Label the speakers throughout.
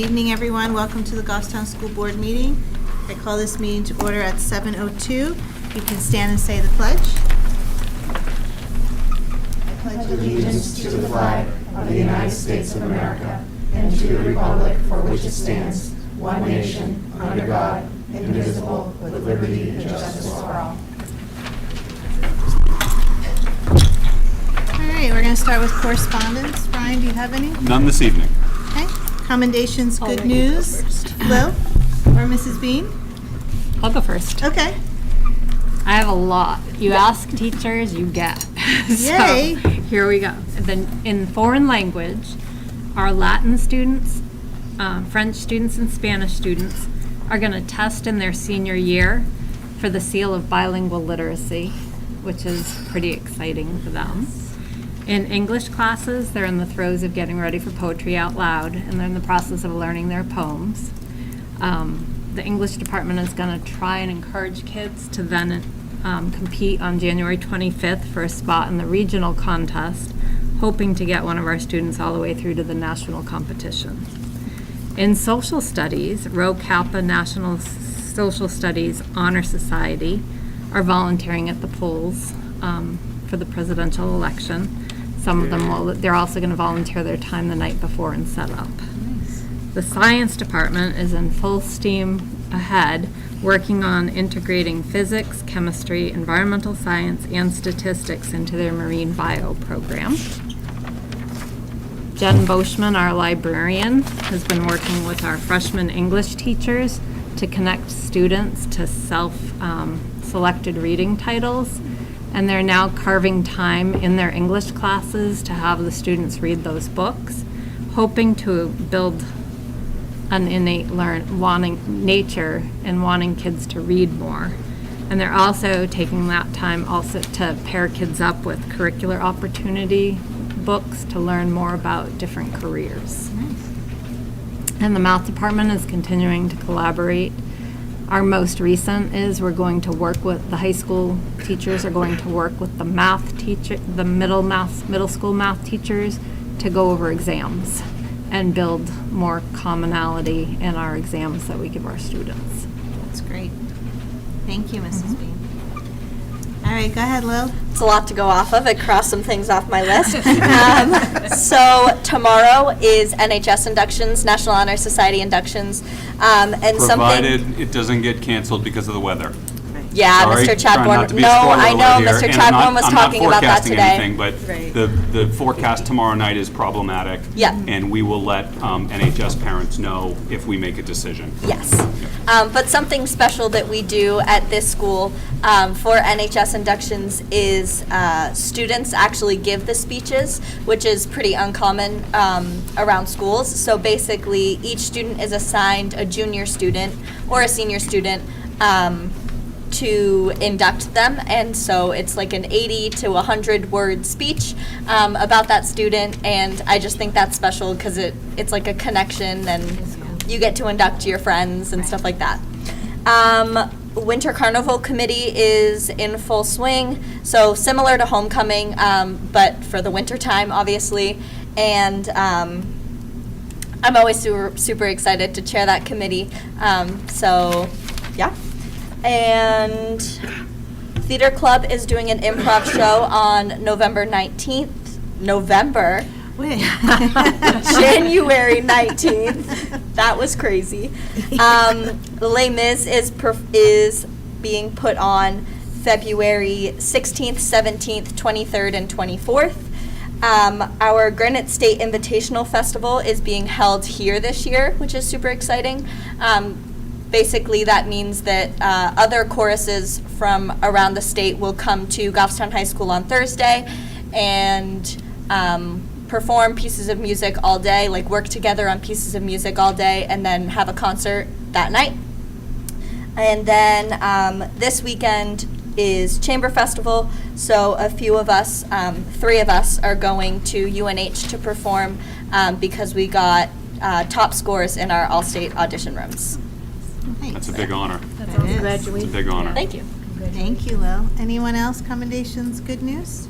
Speaker 1: evening, everyone. Welcome to the Goffstown School Board meeting. I call this meeting to order at 7:02. You can stand and say the pledge.
Speaker 2: I pledge allegiance to the flag of the United States of America and to the republic for which it stands, one nation, under God, indivisible, with liberty and justice for all.
Speaker 1: All right, we're going to start with correspondence. Brian, do you have any?
Speaker 3: None this evening.
Speaker 1: Okay. Commendations, good news. Lil or Mrs. Bean?
Speaker 4: I'll go first.
Speaker 1: Okay.
Speaker 4: I have a lot. You ask teachers, you get.
Speaker 1: Yay.
Speaker 4: So here we go. Then in foreign language, our Latin students, French students, and Spanish students are going to test in their senior year for the seal of bilingual literacy, which is pretty exciting for them. In English classes, they're in the throes of getting ready for poetry out loud, and they're in the process of learning their poems. The English department is going to try and encourage kids to then compete on January 25th for a spot in the regional contest, hoping to get one of our students all the way through to the national competition. In social studies, Rho Kappa National Social Studies Honor Society are volunteering at the polls for the presidential election. Some of them they're also going to volunteer their time the night before and set up.
Speaker 1: Nice.
Speaker 4: The science department is in full steam ahead, working on integrating physics, chemistry, environmental science, and statistics into their marine bio program. Jen Boschman, our librarian, has been working with our freshman English teachers to connect students to self-selected reading titles. And they're now carving time in their English classes to have the students read those books, hoping to build an innate wanting nature and wanting kids to read more. And they're also taking that time also to pair kids up with curricular opportunity books to learn more about different careers.
Speaker 1: Nice.
Speaker 4: And the math department is continuing to collaborate. Our most recent is we're going to work with the high school teachers are going to work with the math teacher, the middle school math teachers to go over exams and build more commonality in our exams that we give our students.
Speaker 1: That's great. Thank you, Mrs. Bean. All right, go ahead, Lil.
Speaker 5: It's a lot to go off of. I crossed some things off my list. So tomorrow is NHS inductions, National Honor Society inductions, and
Speaker 3: Provided it doesn't get canceled because of the weather.
Speaker 5: Yeah,
Speaker 3: Sorry,
Speaker 5: Mr.
Speaker 3: trying not to
Speaker 5: Chadbourne.
Speaker 3: be
Speaker 5: No,
Speaker 3: spoiler
Speaker 5: I know
Speaker 3: alert
Speaker 5: Mr.
Speaker 3: here, and
Speaker 5: Chadbourne was talking about that today.
Speaker 3: I'm not forecasting anything, but
Speaker 1: Right.
Speaker 3: the forecast tomorrow night is problematic.
Speaker 5: Yeah.
Speaker 3: And we will let NHS parents know if we make a decision.
Speaker 5: Yes. But something special that we do at this school for NHS inductions is students actually give the speeches, which is pretty uncommon around schools. So basically, each student is assigned a junior student or a senior student to induct them, and so it's like an 80 to 100 word speech about that student, and I just think that's special because it's like a connection, and you get to induct your friends and stuff like that. Winter Carnival Committee is in full swing, so similar to homecoming, but for the winter time, obviously, and I'm always super excited to chair that committee, so yeah. And Theater Club is doing an improv show on November 19th.
Speaker 1: Wait.
Speaker 5: January 19th. That was crazy. Les Mis is being put on February 16th, 17th, 23rd, and 24th. Our Granite State Invitational Festival is being held here this year, which is super exciting. Basically, that means that other choruses from around the state will come to Goffstown High School on Thursday and perform pieces of music all day, like work together on pieces of music all day, and then have a concert that night. And then this weekend is Chamber Festival, so a few of us, 3 of us, are going to UNH to perform because we got top scores in our all-state audition rooms.
Speaker 1: Nice.
Speaker 3: That's a big honor.
Speaker 1: That's awesome.
Speaker 3: It's a big honor.
Speaker 5: Thank you.
Speaker 1: Thank you, Lil. Anyone else? Commendations, good news?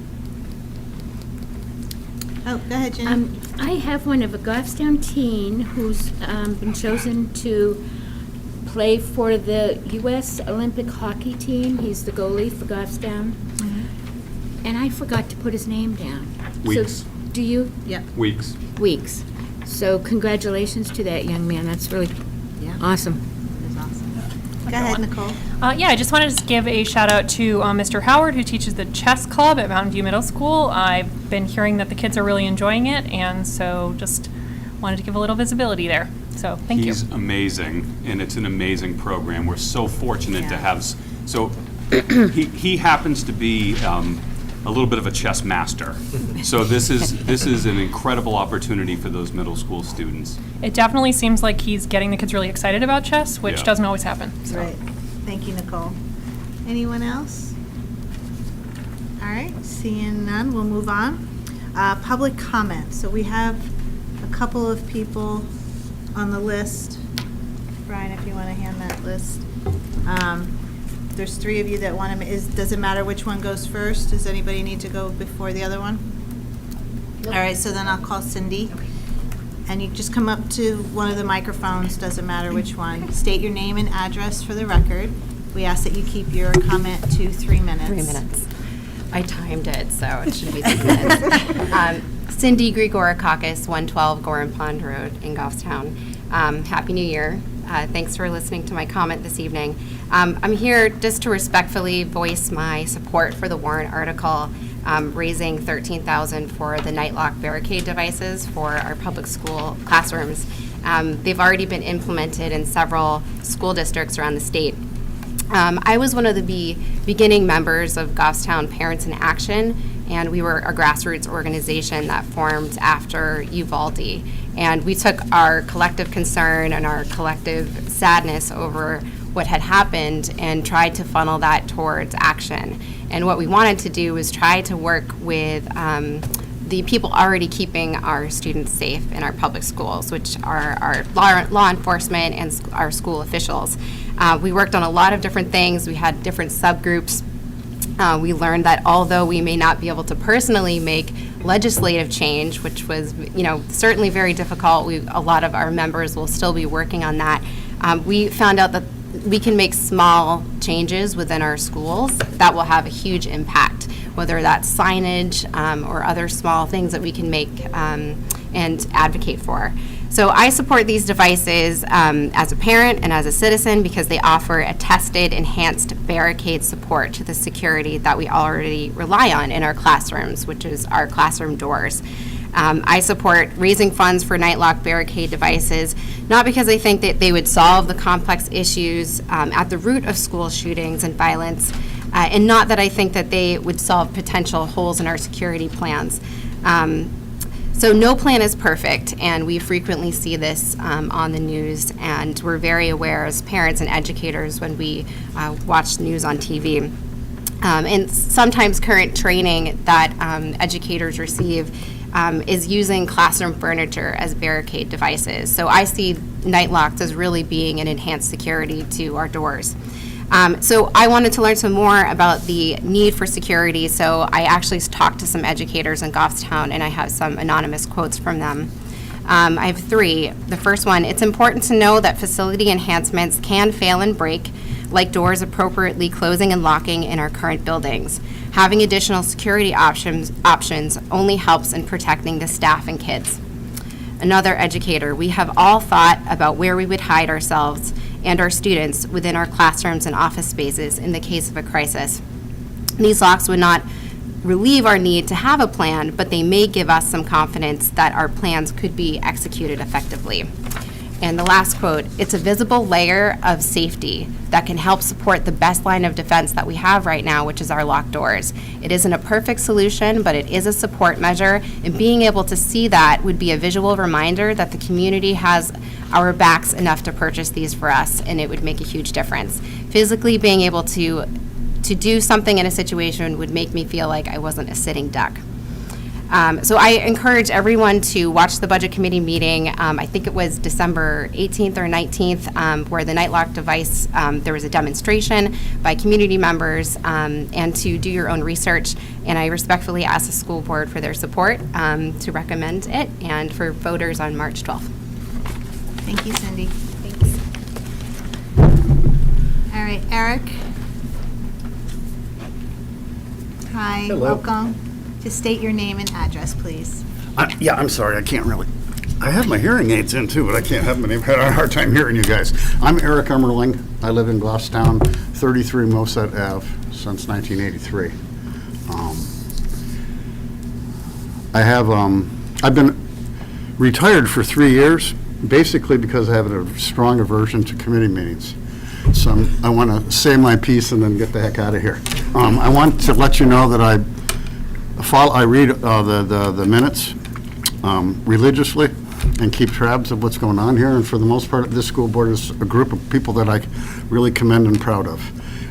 Speaker 1: Oh, go ahead, Jenny.
Speaker 2: I have one of a Goffstown teen who's been chosen to play for the U.S. Olympic hockey team. He's the goalie for Goffstown. And I forgot to put his name down.
Speaker 3: Weeks.
Speaker 2: So, do you?
Speaker 1: Yep.
Speaker 3: Weeks.
Speaker 2: Weeks. So congratulations to that young man. That's really
Speaker 1: Yeah.
Speaker 2: awesome.
Speaker 1: That's awesome. Go ahead, Nicole.
Speaker 6: Yeah, I just wanted to give a shout out to Mr. Howard, who teaches the chess club at Mountain View Middle School. I've been hearing that the kids are really enjoying it, and so just wanted to give a little visibility there. So thank you.
Speaker 3: He's amazing, and it's an amazing program. We're so fortunate to
Speaker 1: Yeah.
Speaker 3: have, so he happens to be a little bit of a chess master. So this is an incredible opportunity for those middle school students.
Speaker 6: It definitely seems like he's getting the kids really excited about chess, which
Speaker 3: Yeah.
Speaker 6: doesn't always happen. So.
Speaker 1: Right. Thank you, Nicole. Anyone else? All right, seeing none, we'll move on. Public comment. So we have a couple of people on the list. Brian, if you want to hand that list. There's 3 of you that want to, does it matter which one goes first? Does anybody need to go before the other one? All right, so then I'll call Cindy. And you just come up to one of the microphones, doesn't matter which one. State your name and address for the record. We ask that you keep your comment to 3 minutes.
Speaker 7: 3 minutes. I timed it, so it should be 3 minutes. Cindy Grigorikakis, 112 Gorin Pond Road in Goffstown. Happy New Year. Thanks for listening to my comment this evening. I'm here just to respectfully voice my support for the warrant article raising $13,000 for the night lock barricade devices for our public school classrooms. They've already been implemented in several school districts around the state. I was one of the beginning members of Goffstown Parents in Action, and we were a grassroots organization that formed after Uvalde. And we took our collective concern and our collective sadness over what had happened and tried to funnel that towards action. And what we wanted to do was try to work with the people already keeping our students safe in our public schools, which are our law enforcement and our school officials. We worked on a lot of different things. We had different subgroups. We learned that although we may not be able to personally make legislative change, which was, certainly very difficult, a lot of our members will still be working on that. We found out that we can make small changes within our schools that will have a huge impact, whether that's signage or other small things that we can make and advocate for. So I support these devices as a parent and as a citizen because they offer a tested, enhanced barricade support to the security that we already rely on in our classrooms, which is our classroom doors. I support raising funds for night lock barricade devices, not because I think that they would solve the complex issues at the root of school shootings and violence, and not that I think that they would solve potential holes in our security plans. So no plan is perfect, and we frequently see this on the news, and we're very aware as parents and educators when we watch news on TV. And sometimes current training that educators receive is using classroom furniture as barricade devices. So I see night locks as really being an enhanced security to our doors. So I wanted to learn some more about the need for security, so I actually talked to some educators in Goffstown, and I have some anonymous quotes from them. I have 3. The first one, it's important to know that facility enhancements can fail and break, like doors appropriately closing and locking in our current buildings. Having additional security options only helps in protecting the staff and kids. Another educator, we have all thought about where we would hide ourselves and our students within our classrooms and office spaces in the case of a crisis. These locks would not relieve our need to have a plan, but they may give us some confidence that our plans could be executed effectively. And the last quote, it's a visible layer of safety that can help support the best line of defense that we have right now, which is our locked doors. It isn't a perfect solution, but it is a support measure, and being able to see that would be a visual reminder that the community has our backs enough to purchase these for us, and it would make a huge difference. Physically being able to do something in a situation would make me feel like I wasn't a sitting duck. So I encourage everyone to watch the Budget Committee meeting. I think it was December 18th or 19th, where the night lock device, there was a demonstration by community members, and to do your own research. And I respectfully ask the school board for their support to recommend it, and for voters on March 12th.
Speaker 1: Thank you, Cindy.
Speaker 7: Thanks.
Speaker 1: All right, Eric. Hi,
Speaker 8: Hello.
Speaker 1: welcome. Just state your name and address, please.
Speaker 8: Yeah, I'm sorry, I can't really. I have my hearing aids in too, but I can't have them. I've had a hard time hearing you guys. I'm Eric Emmerling. I live in Goffstown, 33 Moset Ave, since 1983. I've been retired for 3 years, basically because I have a strong aversion to committee meetings. So I want to say my piece and then get the heck out of here. I want to let you know that I read the minutes religiously and keep tabs of what's going on here. And for the most part, this school board is a group of people that I really commend and proud of.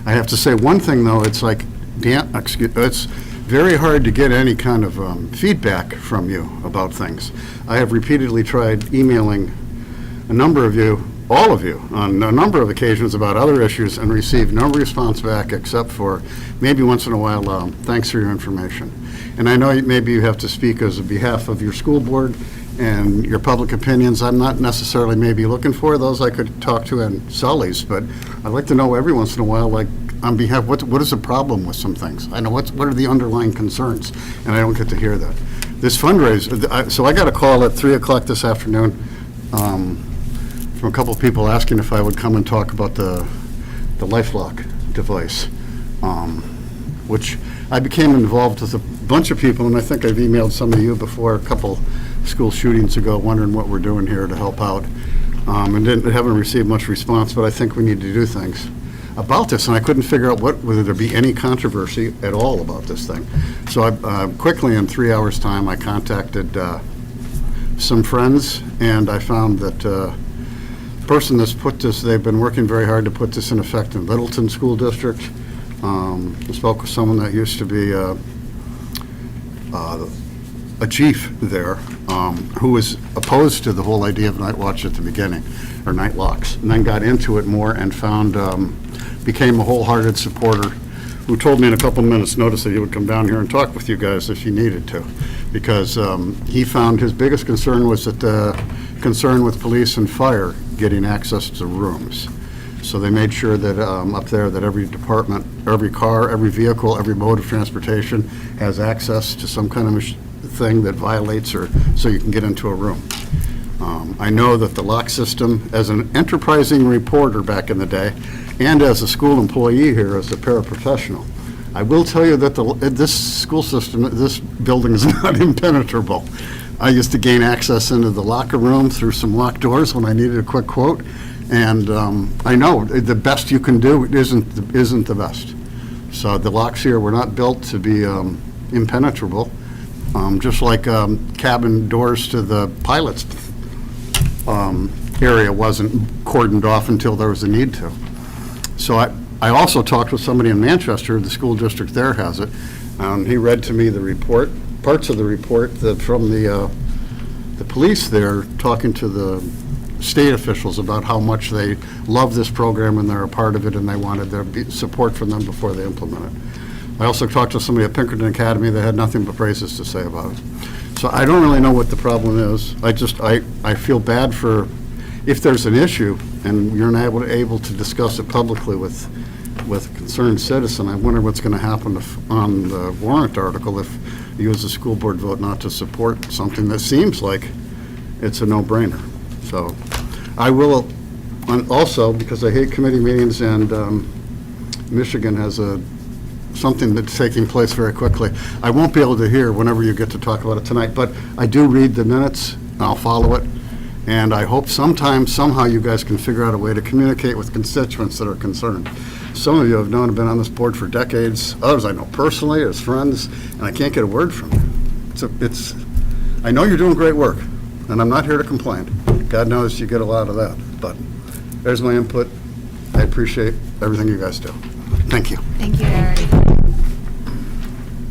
Speaker 8: I have to say one thing, though. It's like, it's very hard to get any kind of feedback from you about things. I have repeatedly tried emailing a number of you, all of you, on a number of occasions about other issues and received no response back except for maybe once in a while, thanks for your information. And I know maybe you have to speak as a behalf of your school board and your public opinions. I'm not necessarily maybe looking for those. I could talk to in Sully's, but I'd like to know every once in a while, like, on behalf, what is the problem with some things? I know what are the underlying concerns, and I don't get to hear that. This fundraiser, so I got a call at 3 o'clock this afternoon from a couple of people asking if I would come and talk about the LifeLock device, which I became involved with a bunch of people, and I think I've emailed some of you before, a couple school shootings ago, wondering what we're doing here to help out, and haven't received much response, but I think we need to do things about this, and I couldn't figure out whether there be any controversy at all about this thing. So I quickly, in 3 hours' time, I contacted some friends, and I found that the person that's put this, they've been working very hard to put this in effect in Littleton School District. I spoke with someone that used to be a chief there, who was opposed to the whole idea of night watch at the beginning, or night locks, and then got into it more and found, became a wholehearted supporter, who told me in a couple of minutes' notice that he would come down here and talk with you guys if he needed to, because he found his biggest concern was that concern with police and fire getting access to rooms. So they made sure that up there that every department, every car, every vehicle, every mode of transportation has access to some kind of thing that violates, or so you can get into a room. I know that the lock system, as an enterprising reporter back in the day, and as a school employee here as a paraprofessional, I will tell you that this school system, this building is not impenetrable. I used to gain access into the locker room through some locked doors when I needed a quick quote, and I know the best you can do isn't the best. So the locks here were not built to be impenetrable, just like cabin doors to the pilot's area wasn't cordoned off until there was a need to. So I also talked with somebody in Manchester, the school district there has it, and he read to me the report, parts of the report that from the police there, talking to the state officials about how much they love this program and they're a part of it and they wanted their support from them before they implement it. I also talked to somebody at Pinkerton Academy that had nothing but praises to say about it. So I don't really know what the problem is. I feel bad for, if there's an issue and you're not able to discuss it publicly with a concerned citizen, I wonder what's going to happen on the warrant article if you as a school board vote not to support something that seems like it's a no-brainer. So I will, and also, because I hate committee meetings, and Michigan has something that's taking place very quickly, I won't be able to hear whenever you get to talk about it tonight, but I do read the minutes, and I'll follow it, and I hope somehow you guys can figure out a way to communicate with constituents that are concerned. Some of you have known, have been on this board for decades, others I know personally as friends, and I can't get a word from you. I know you're doing great work, and I'm not here to complain. God knows you get a lot of that, but there's my input. I appreciate everything you guys do. Thank you.
Speaker 1: Thank you, Eric.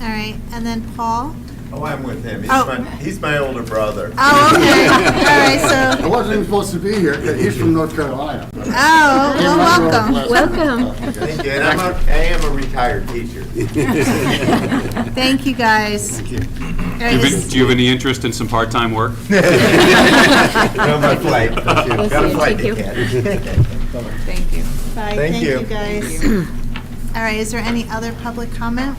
Speaker 1: All right, and then Paul?
Speaker 2: Oh, I'm with him.
Speaker 1: Oh.
Speaker 2: He's my older brother.
Speaker 1: Oh, okay. All right,
Speaker 8: I
Speaker 1: so,
Speaker 8: wasn't even supposed to be here, 'cause he's from North Carolina.
Speaker 1: oh, well, welcome.
Speaker 4: Welcome.
Speaker 2: Thank you. And I am a retired teacher.
Speaker 1: Thank you, guys.
Speaker 3: Do you have any interest in some part-time work?
Speaker 2: On my flight. Got a flight to catch.
Speaker 9: Thank you.
Speaker 1: Bye,
Speaker 2: Thank
Speaker 1: thank you,
Speaker 2: you.
Speaker 1: guys. All right, is there any other public comment?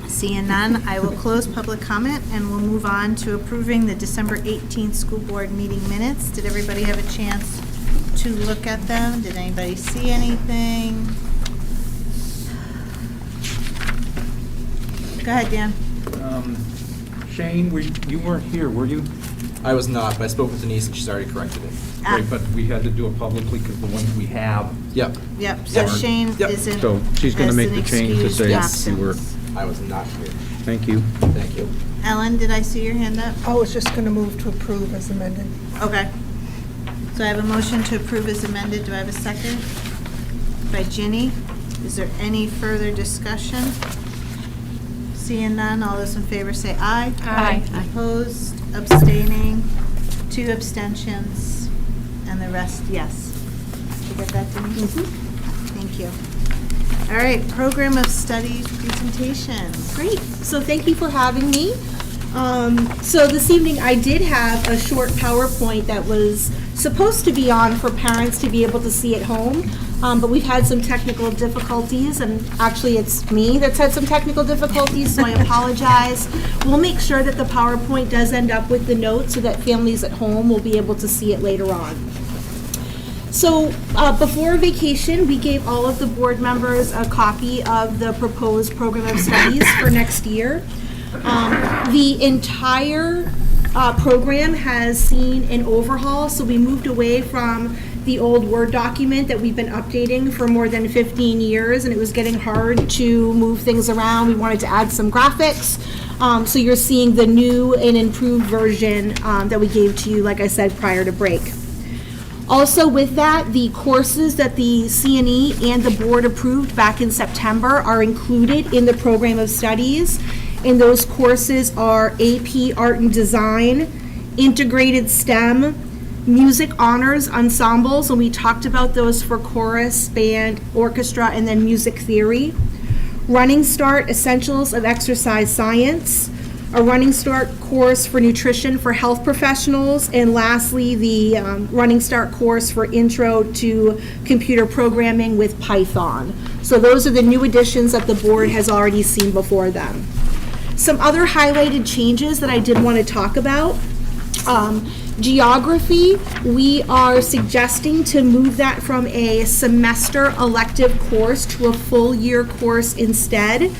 Speaker 1: Seeing none, I will close public comment and we'll move on to approving the December 18th school board meeting minutes. Did everybody have a chance to look at them? Did anybody see anything? Go ahead, Dan.
Speaker 10: Shane, you weren't here, were you?
Speaker 11: I was not, but I spoke with Denise and she's already corrected it.
Speaker 10: Right, but we had to do it publicly because the ones we have.
Speaker 11: Yep,
Speaker 1: Yep, so
Speaker 11: Yep.
Speaker 1: Shane
Speaker 11: Yep.
Speaker 1: isn't.
Speaker 10: So she's gonna
Speaker 1: has
Speaker 10: make
Speaker 1: an
Speaker 10: the change to
Speaker 1: excused
Speaker 10: say
Speaker 1: absence.
Speaker 10: you were,
Speaker 11: I was not here.
Speaker 10: thank you.
Speaker 11: Thank you.
Speaker 1: Ellen, did I see your hand up?
Speaker 9: I was just going to move to approve as amended.
Speaker 1: Okay. So I have a motion to approve as amended. Do I have a second? By Ginny. Is there any further discussion? Seeing none, all those in favor say aye.
Speaker 6: Aye.
Speaker 1: Opposed, abstaining, 2 abstentions, and the rest, yes. Did you get that, Denise? Thank you. All right, program of study presentation.
Speaker 12: Great. So thank you for having me. So this evening, I did have a short PowerPoint that was supposed to be on for parents to be able to see at home, but we've had some technical difficulties, and actually it's me that's had some technical difficulties, so I apologize. We'll make sure that the PowerPoint does end up with the notes so that families at home will be able to see it later on. So before vacation, we gave all of the board members a copy of the proposed program of studies for next year. The entire program has seen an overhaul, so we moved away from the old Word document that we've been updating for more than 15 years, and it was getting hard to move things around. We wanted to add some graphics. So you're seeing the new and improved version that we gave to you, like I said, prior to break. Also with that, the courses that the CNE and the board approved back in September are included in the program of studies. And those courses are AP Art and Design, Integrated STEM, Music Honors Ensembles, and we talked about those for chorus, band, orchestra, and then music theory. Running Start Essentials of Exercise Science, a Running Start course for nutrition for health professionals, and lastly, the Running Start course for Intro to Computer Programming with Python. So those are the new additions that the board has already seen before them. Some other highlighted changes that I did want to talk about. Geography, we are suggesting to move that from a semester elective course to a full year course instead.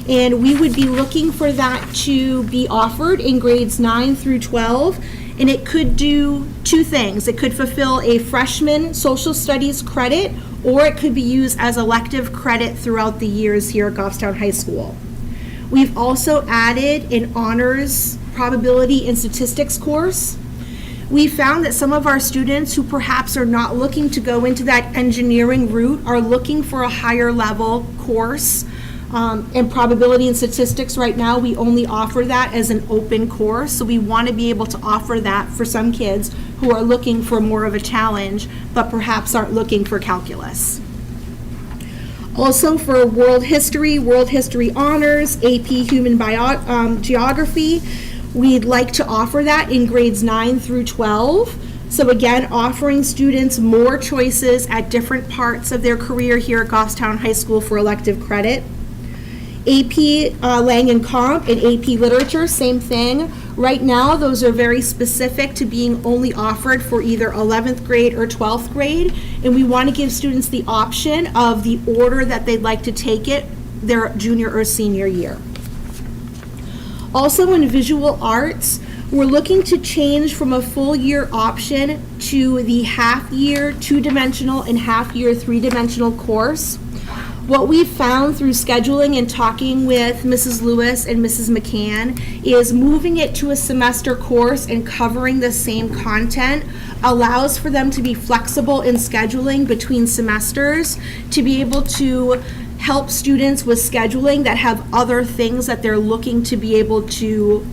Speaker 12: And we would be looking for that to be offered in grades 9 through 12. And it could do 2 things. It could fulfill a freshman social studies credit, or it could be used as elective credit throughout the years here at Goffstown High School. We've also added an honors probability and statistics course. We found that some of our students who perhaps are not looking to go into that engineering route are looking for a higher level course. In probability and statistics right now, we only offer that as an open course, so we want to be able to offer that for some kids who are looking for more of a challenge, but perhaps aren't looking for calculus. Also for world history honors, AP human geography, we'd like to offer that in grades 9 through 12. So again, offering students more choices at different parts of their career here at Goffstown High School for elective credit. AP Lang and Comp and AP Literature, same thing. Right now, those are very specific to being only offered for either 11th grade or 12th grade, and we want to give students the option of the order that they'd like to take it their junior or senior year. Also in visual arts, we're looking to change from a full year option to the half year 2-dimensional and half year 3-dimensional course. What we've found through scheduling and talking with Mrs. Lewis and Mrs. McCann is moving it to a semester course and covering the same content allows for them to be flexible in scheduling between semesters, to be able to help students with scheduling that have other things that they're looking to be able to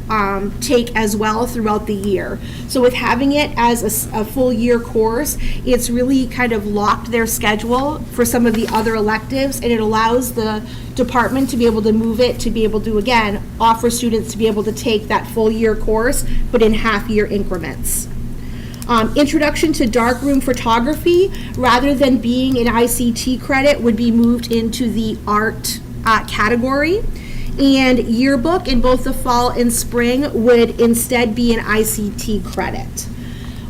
Speaker 12: take as well throughout the year. So with having it as a full year course, it's really kind of locked their schedule for some of the other electives, and it allows the department to be able to move it, to be able to, again, offer students to be able to take that full year course, but in half-year increments. Introduction to darkroom photography, rather than being an ICT credit, would be moved into the art category. And yearbook in both the fall and spring would instead be an ICT credit.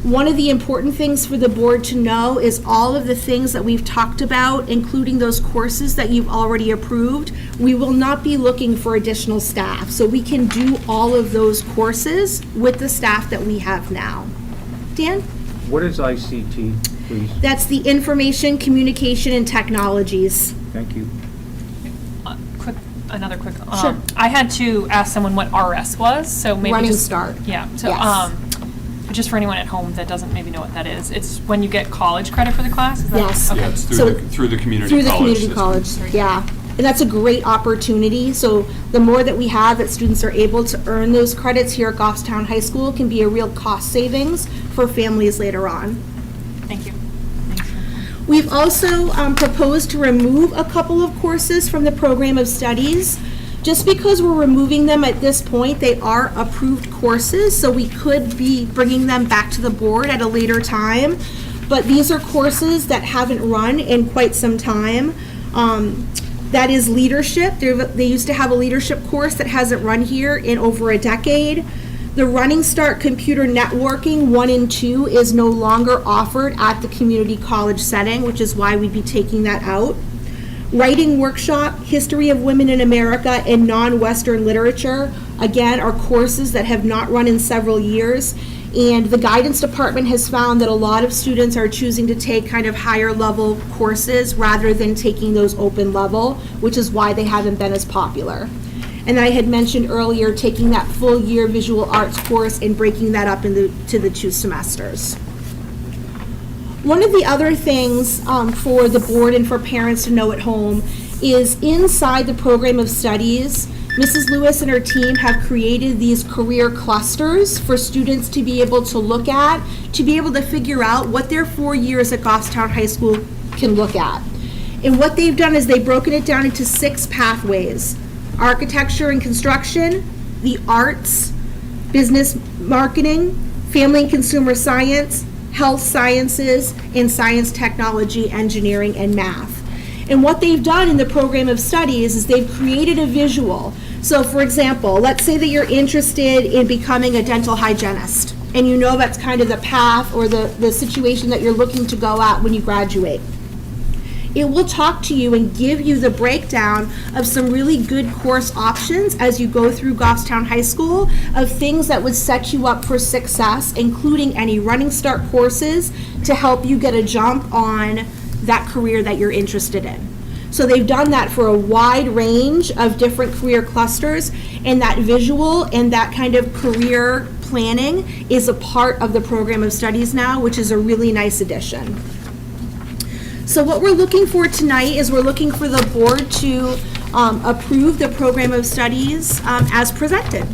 Speaker 12: One of the important things for the board to know is all of the things that we've talked about, including those courses that you've already approved, we will not be looking for additional staff. So we can do all of those courses with the staff that we have now. Dan?
Speaker 10: What is ICT, please?
Speaker 12: That's the Information, Communication, and Technologies.
Speaker 10: Thank you.
Speaker 6: Another quick.
Speaker 12: Sure.
Speaker 6: I had to ask someone what RS was, so maybe
Speaker 12: Running
Speaker 6: just
Speaker 12: Start.
Speaker 6: Yeah. So
Speaker 12: Yes.
Speaker 6: just for anyone at home that doesn't maybe know what that is, it's when you get college credit for the class. Is that,
Speaker 12: Yes.
Speaker 6: Okay.
Speaker 3: Yeah, it's
Speaker 12: So-
Speaker 3: through the community
Speaker 12: Through the
Speaker 3: college
Speaker 12: community
Speaker 3: system.
Speaker 12: college, yeah. And that's a great opportunity. So the more that we have that students are able to earn those credits here at Goffstown High School can be a real cost savings for families later on.
Speaker 6: Thank you.
Speaker 12: We've also proposed to remove a couple of courses from the program of studies. Just because we're removing them at this point, they are approved courses, so we could be bringing them back to the board at a later time. But these are courses that haven't run in quite some time. That is leadership. They used to have a leadership course that hasn't run here in over a decade. The Running Start Computer Networking 1 and 2 is no longer offered at the community college setting, which is why we'd be taking that out. Writing Workshop, History of Women in America, and Non-Western Literature, again, are courses that have not run in several years. And the guidance department has found that a lot of students are choosing to take kind of higher level courses rather than taking those open level, which is why they haven't been as popular. And I had mentioned earlier taking that full year visual arts course and breaking that up into the 2 semesters. One of the other things for the board and for parents to know at home is inside the program of studies, Mrs. Lewis and her team have created these career clusters for students to be able to look at, to be able to figure out what their 4 years at Goffstown High School can look at. And what they've done is they've broken it down into 6 pathways: architecture and construction, the arts, business marketing, family and consumer science, health sciences, and science, technology, engineering, and math. And what they've done in the program of studies is they've created a visual. So for example, let's say that you're interested in becoming a dental hygienist, and you know that's kind of the path or the situation that you're looking to go at when you graduate. It will talk to you and give you the breakdown of some really good course options as you go through Goffstown High School of things that would set you up for success, including any Running Start courses to help you get a jump on that career that you're interested in. So they've done that for a wide range of different career clusters, and that visual and that kind of career planning is a part of the program of studies now, which is a really nice addition. So what we're looking for tonight is we're looking for the board to approve the program of studies as presented.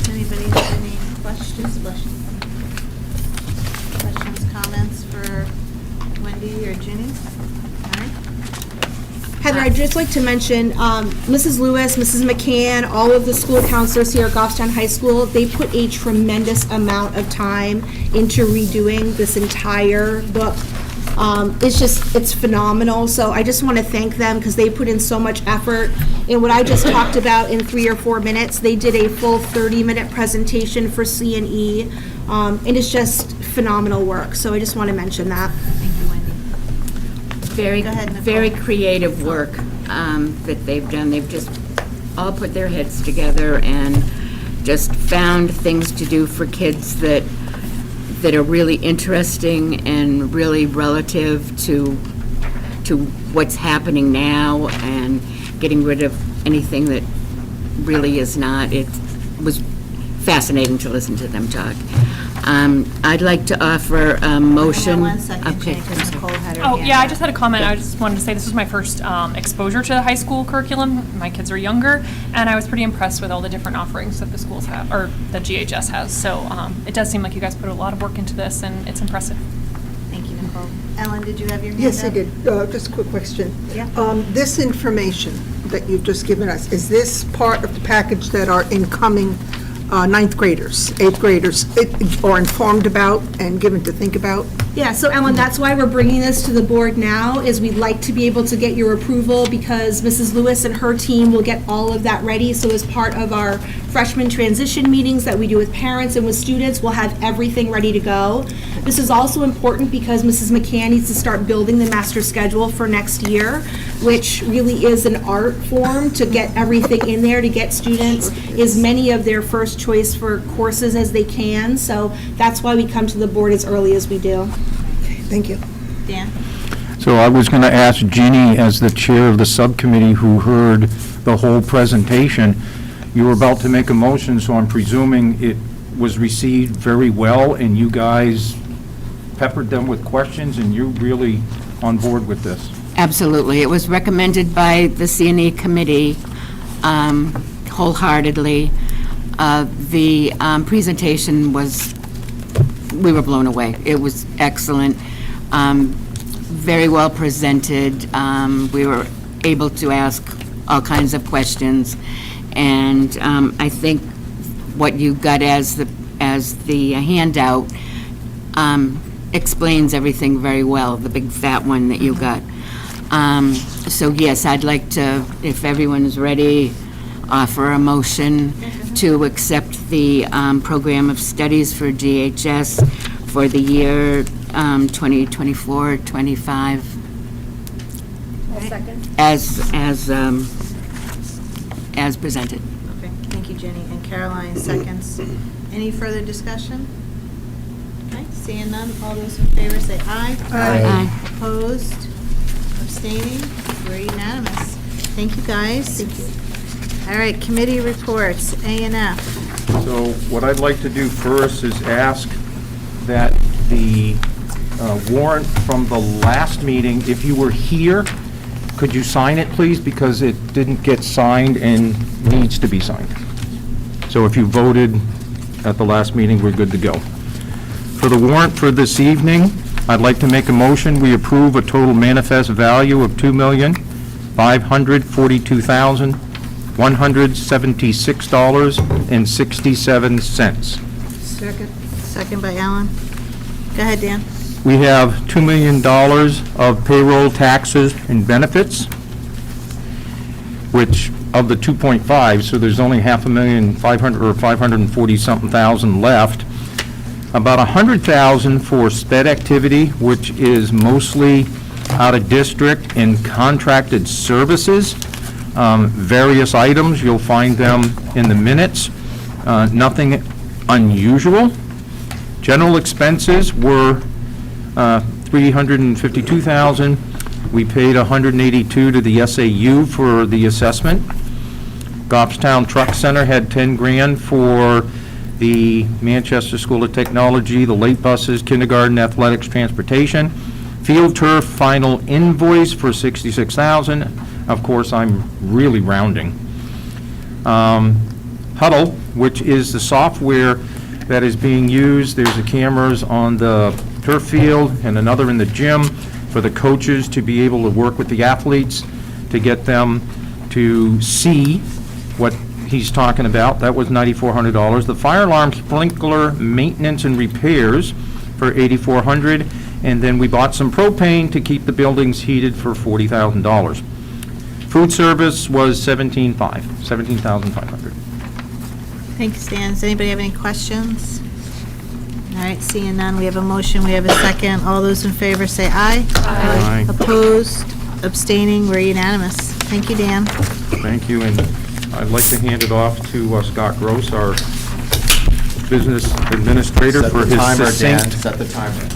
Speaker 1: Anybody have any questions? Questions, comments for Wendy or Ginny? All right.
Speaker 12: Heather, I'd just like to mention, Mrs. Lewis, Mrs. McCann, all of the school counselors here at Goffstown High School, they put a tremendous amount of time into redoing this entire book. It's phenomenal, so I just want to thank them because they put in so much effort. And what I just talked about in 3 or 4 minutes, they did a full 30-minute presentation for C&E, and it's just phenomenal work, so I just want to mention that.
Speaker 1: Thank you, Wendy.
Speaker 2: Very,
Speaker 1: Go ahead, Nicole.
Speaker 2: very creative work that they've done. They've just all put their heads together and just found things to do for kids that are really interesting and really relative to what's happening now, and getting rid of anything that really is not. It was fascinating to listen to them talk. I'd like to offer a motion.
Speaker 1: Hold on 1 second,
Speaker 2: Okay,
Speaker 1: Jane, 'cause
Speaker 2: I'm sorry.
Speaker 1: Nicole had her
Speaker 6: Oh,
Speaker 1: hand
Speaker 6: yeah, I
Speaker 1: up.
Speaker 6: just had a comment. I just wanted to say this was my first exposure to high school curriculum. My kids are younger, and I was pretty impressed with all the different offerings that the schools have, or that GHS has. So it does seem like you guys put a lot of work into this, and it's impressive.
Speaker 1: Thank you, Nicole. Ellen, did you have your hand up?
Speaker 9: Yes, I did. Just a quick question.
Speaker 1: Yeah.
Speaker 9: This information that you've just given us, is this part of the package that our incoming ninth graders, eighth graders are informed about and given to think about?
Speaker 12: Yeah, so Ellen, that's why we're bringing this to the board now, is we'd like to be able to get your approval because Mrs. Lewis and her team will get all of that ready. So as part of our freshman transition meetings that we do with parents and with students, we'll have everything ready to go. This is also important because Mrs. McCann needs to start building the master schedule for next year, which really is an art form to get everything in there, to get students as many of their first choice for courses as they can. So that's why we come to the board as early as we do.
Speaker 9: Thank you.
Speaker 1: Dan?
Speaker 10: So I was going to ask Ginny, as the chair of the subcommittee who heard the whole presentation, you were about to make a motion, so I'm presuming it was received very well, and you guys peppered them with questions, and you're really on board with this?
Speaker 2: Absolutely. It was recommended by the CNE committee wholeheartedly. The presentation was, we were blown away. It was excellent, very well presented. We were able to ask all kinds of questions, and I think what you got as the handout explains everything very well, the big fat one that you got. So yes, I'd like to, if everyone is ready, offer a motion to accept the program of studies for GHS for the year 2024-25. As presented.
Speaker 1: Okay, thank you, Jenny. And Caroline seconds. Any further discussion? Okay, seeing none, all those in favor say aye.
Speaker 2: Aye.
Speaker 1: Opposed? Abstaining? We're unanimous. Thank you, guys. Thank you. All right, committee reports, A and F.
Speaker 10: So what I'd like to do first is ask that the warrant from the last meeting, if you were here, could you sign it, please? Because it didn't get signed and needs to be signed. So if you voted at the last meeting, we're good to go. For the warrant for this evening, I'd like to make a motion. We approve a total manifest value of $2,542,176.67.
Speaker 9: Second.
Speaker 1: Second by Alan. Go ahead, Dan.
Speaker 10: We have $2 million of payroll taxes and benefits, which of the 2.5, so there's only $500,000 or 540-something thousand left. About 100,000 for sped activity, which is mostly out of district and contracted services. Various items, you'll find them in the minutes. Nothing unusual. General expenses were $352,000. We paid $182 to the SAU for the assessment. Goffstown Truck Center had 10 grand for the Manchester School of Technology, the late buses, kindergarten, athletics, transportation. Field turf final invoice for $66,000. Of course, I'm really rounding. Huddle, which is the software that is being used. There's the cameras on the turf field and another in the gym for the coaches to be able to work with the athletes to get them to see what he's talking about. That was $9,400. The fire alarm sprinkler maintenance and repairs for $8,400. And then we bought some propane to keep the buildings heated for $40,000. Food service was $17,500.
Speaker 1: Thanks, Dan. Does anybody have any questions? All right, seeing none, we have a motion, we have a second. All those in favor say aye.
Speaker 10: Aye.
Speaker 1: Opposed, abstaining, we're unanimous. Thank you, Dan.
Speaker 10: Thank you, and I'd like to hand it off to Scott Gross, our business administrator, for his succinct.
Speaker 11: Set the timer.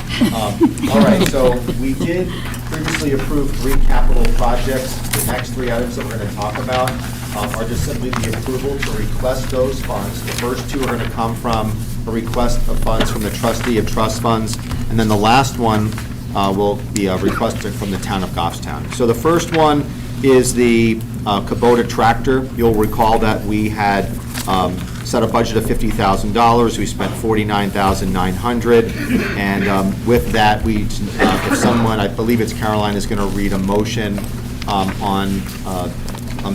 Speaker 11: All right, so we did previously approve 3 capital projects. The next 3 items that we're going to talk about are just simply the approval to request those funds. The first 2 are going to come from a request of funds from the trustee of trust funds, and then the last one will be a request from the town of Goffstown. So the first one is the Kubota tractor. You'll recall that we had set a budget of $50,000. We spent $49,900, and with that, if someone, I believe it's Caroline, is going to read a motion on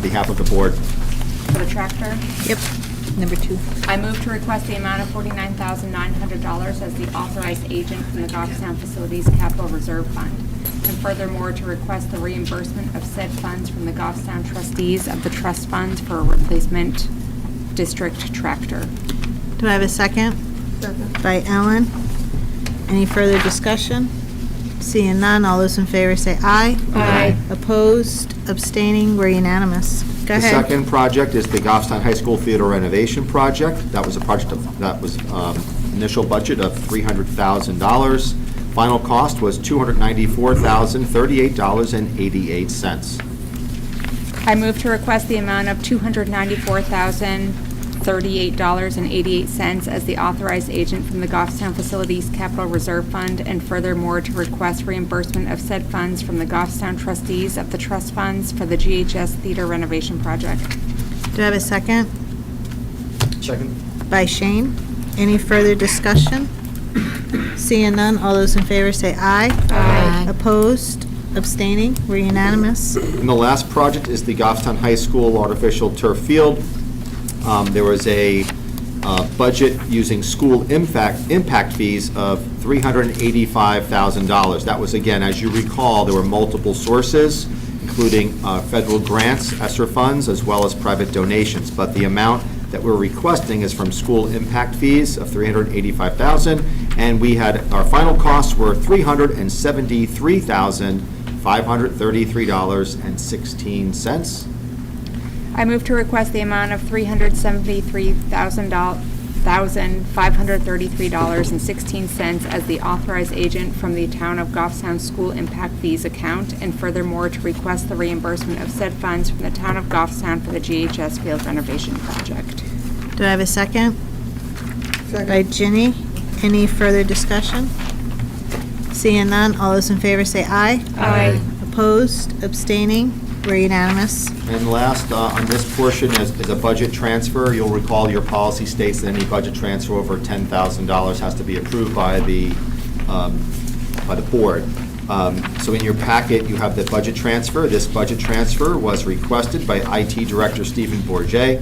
Speaker 11: behalf of the board.
Speaker 13: For the tractor,
Speaker 1: Yep, number 2.
Speaker 13: I move to request the amount of $49,900 as the authorized agent from the Goffstown Facilities Capital Reserve Fund, and furthermore to request the reimbursement of said funds from the Goffstown trustees of the trust funds for a replacement district tractor.
Speaker 1: Do I have a second? Second. By Ellen. Any further discussion? Seeing none, all those in favor say aye.
Speaker 13: Aye.
Speaker 1: Opposed, abstaining, we're unanimous. Go ahead.
Speaker 11: The second project is the Goffstown High School Theater renovation project. That was a project that was initial budget of $300,000. Final cost was $294,038.88.
Speaker 13: I move to request the amount of $294,038.88 as the authorized agent from the Goffstown Facilities Capital Reserve Fund, and furthermore to request reimbursement of said funds from the Goffstown trustees of the trust funds for the GHS Theater renovation project.
Speaker 1: Do I have a second?
Speaker 11: Second.
Speaker 1: By Shane. Any further discussion? Seeing none, all those in favor say aye.
Speaker 13: Aye.
Speaker 1: Opposed, abstaining, we're unanimous.
Speaker 11: And the last project is the Goffstown High School artificial turf field. There was a budget using school impact fees of $385,000. That was, again, as you recall, there were multiple sources, including federal grants, ESSER funds, as well as private donations. But the amount that we're requesting is from school impact fees of $385,000, and we had, our final costs were $373,533.16.
Speaker 13: I move to request the amount of $373,533.16 as the authorized agent from the town of Goffstown School Impact Fees account, and furthermore to request the reimbursement of said funds from the town of Goffstown for the GHS field renovation project.
Speaker 1: Do I have a second? By Ginny. Any further discussion? Seeing none, all those in favor say aye.
Speaker 13: Aye.
Speaker 1: Opposed, abstaining, we're unanimous.
Speaker 11: And last, on this portion is a budget transfer. You'll recall your policy states that any budget transfer over $10,000 has to be approved by the board. So in your packet, you have the budget transfer. This budget transfer was requested by IT Director Stephen Bourget.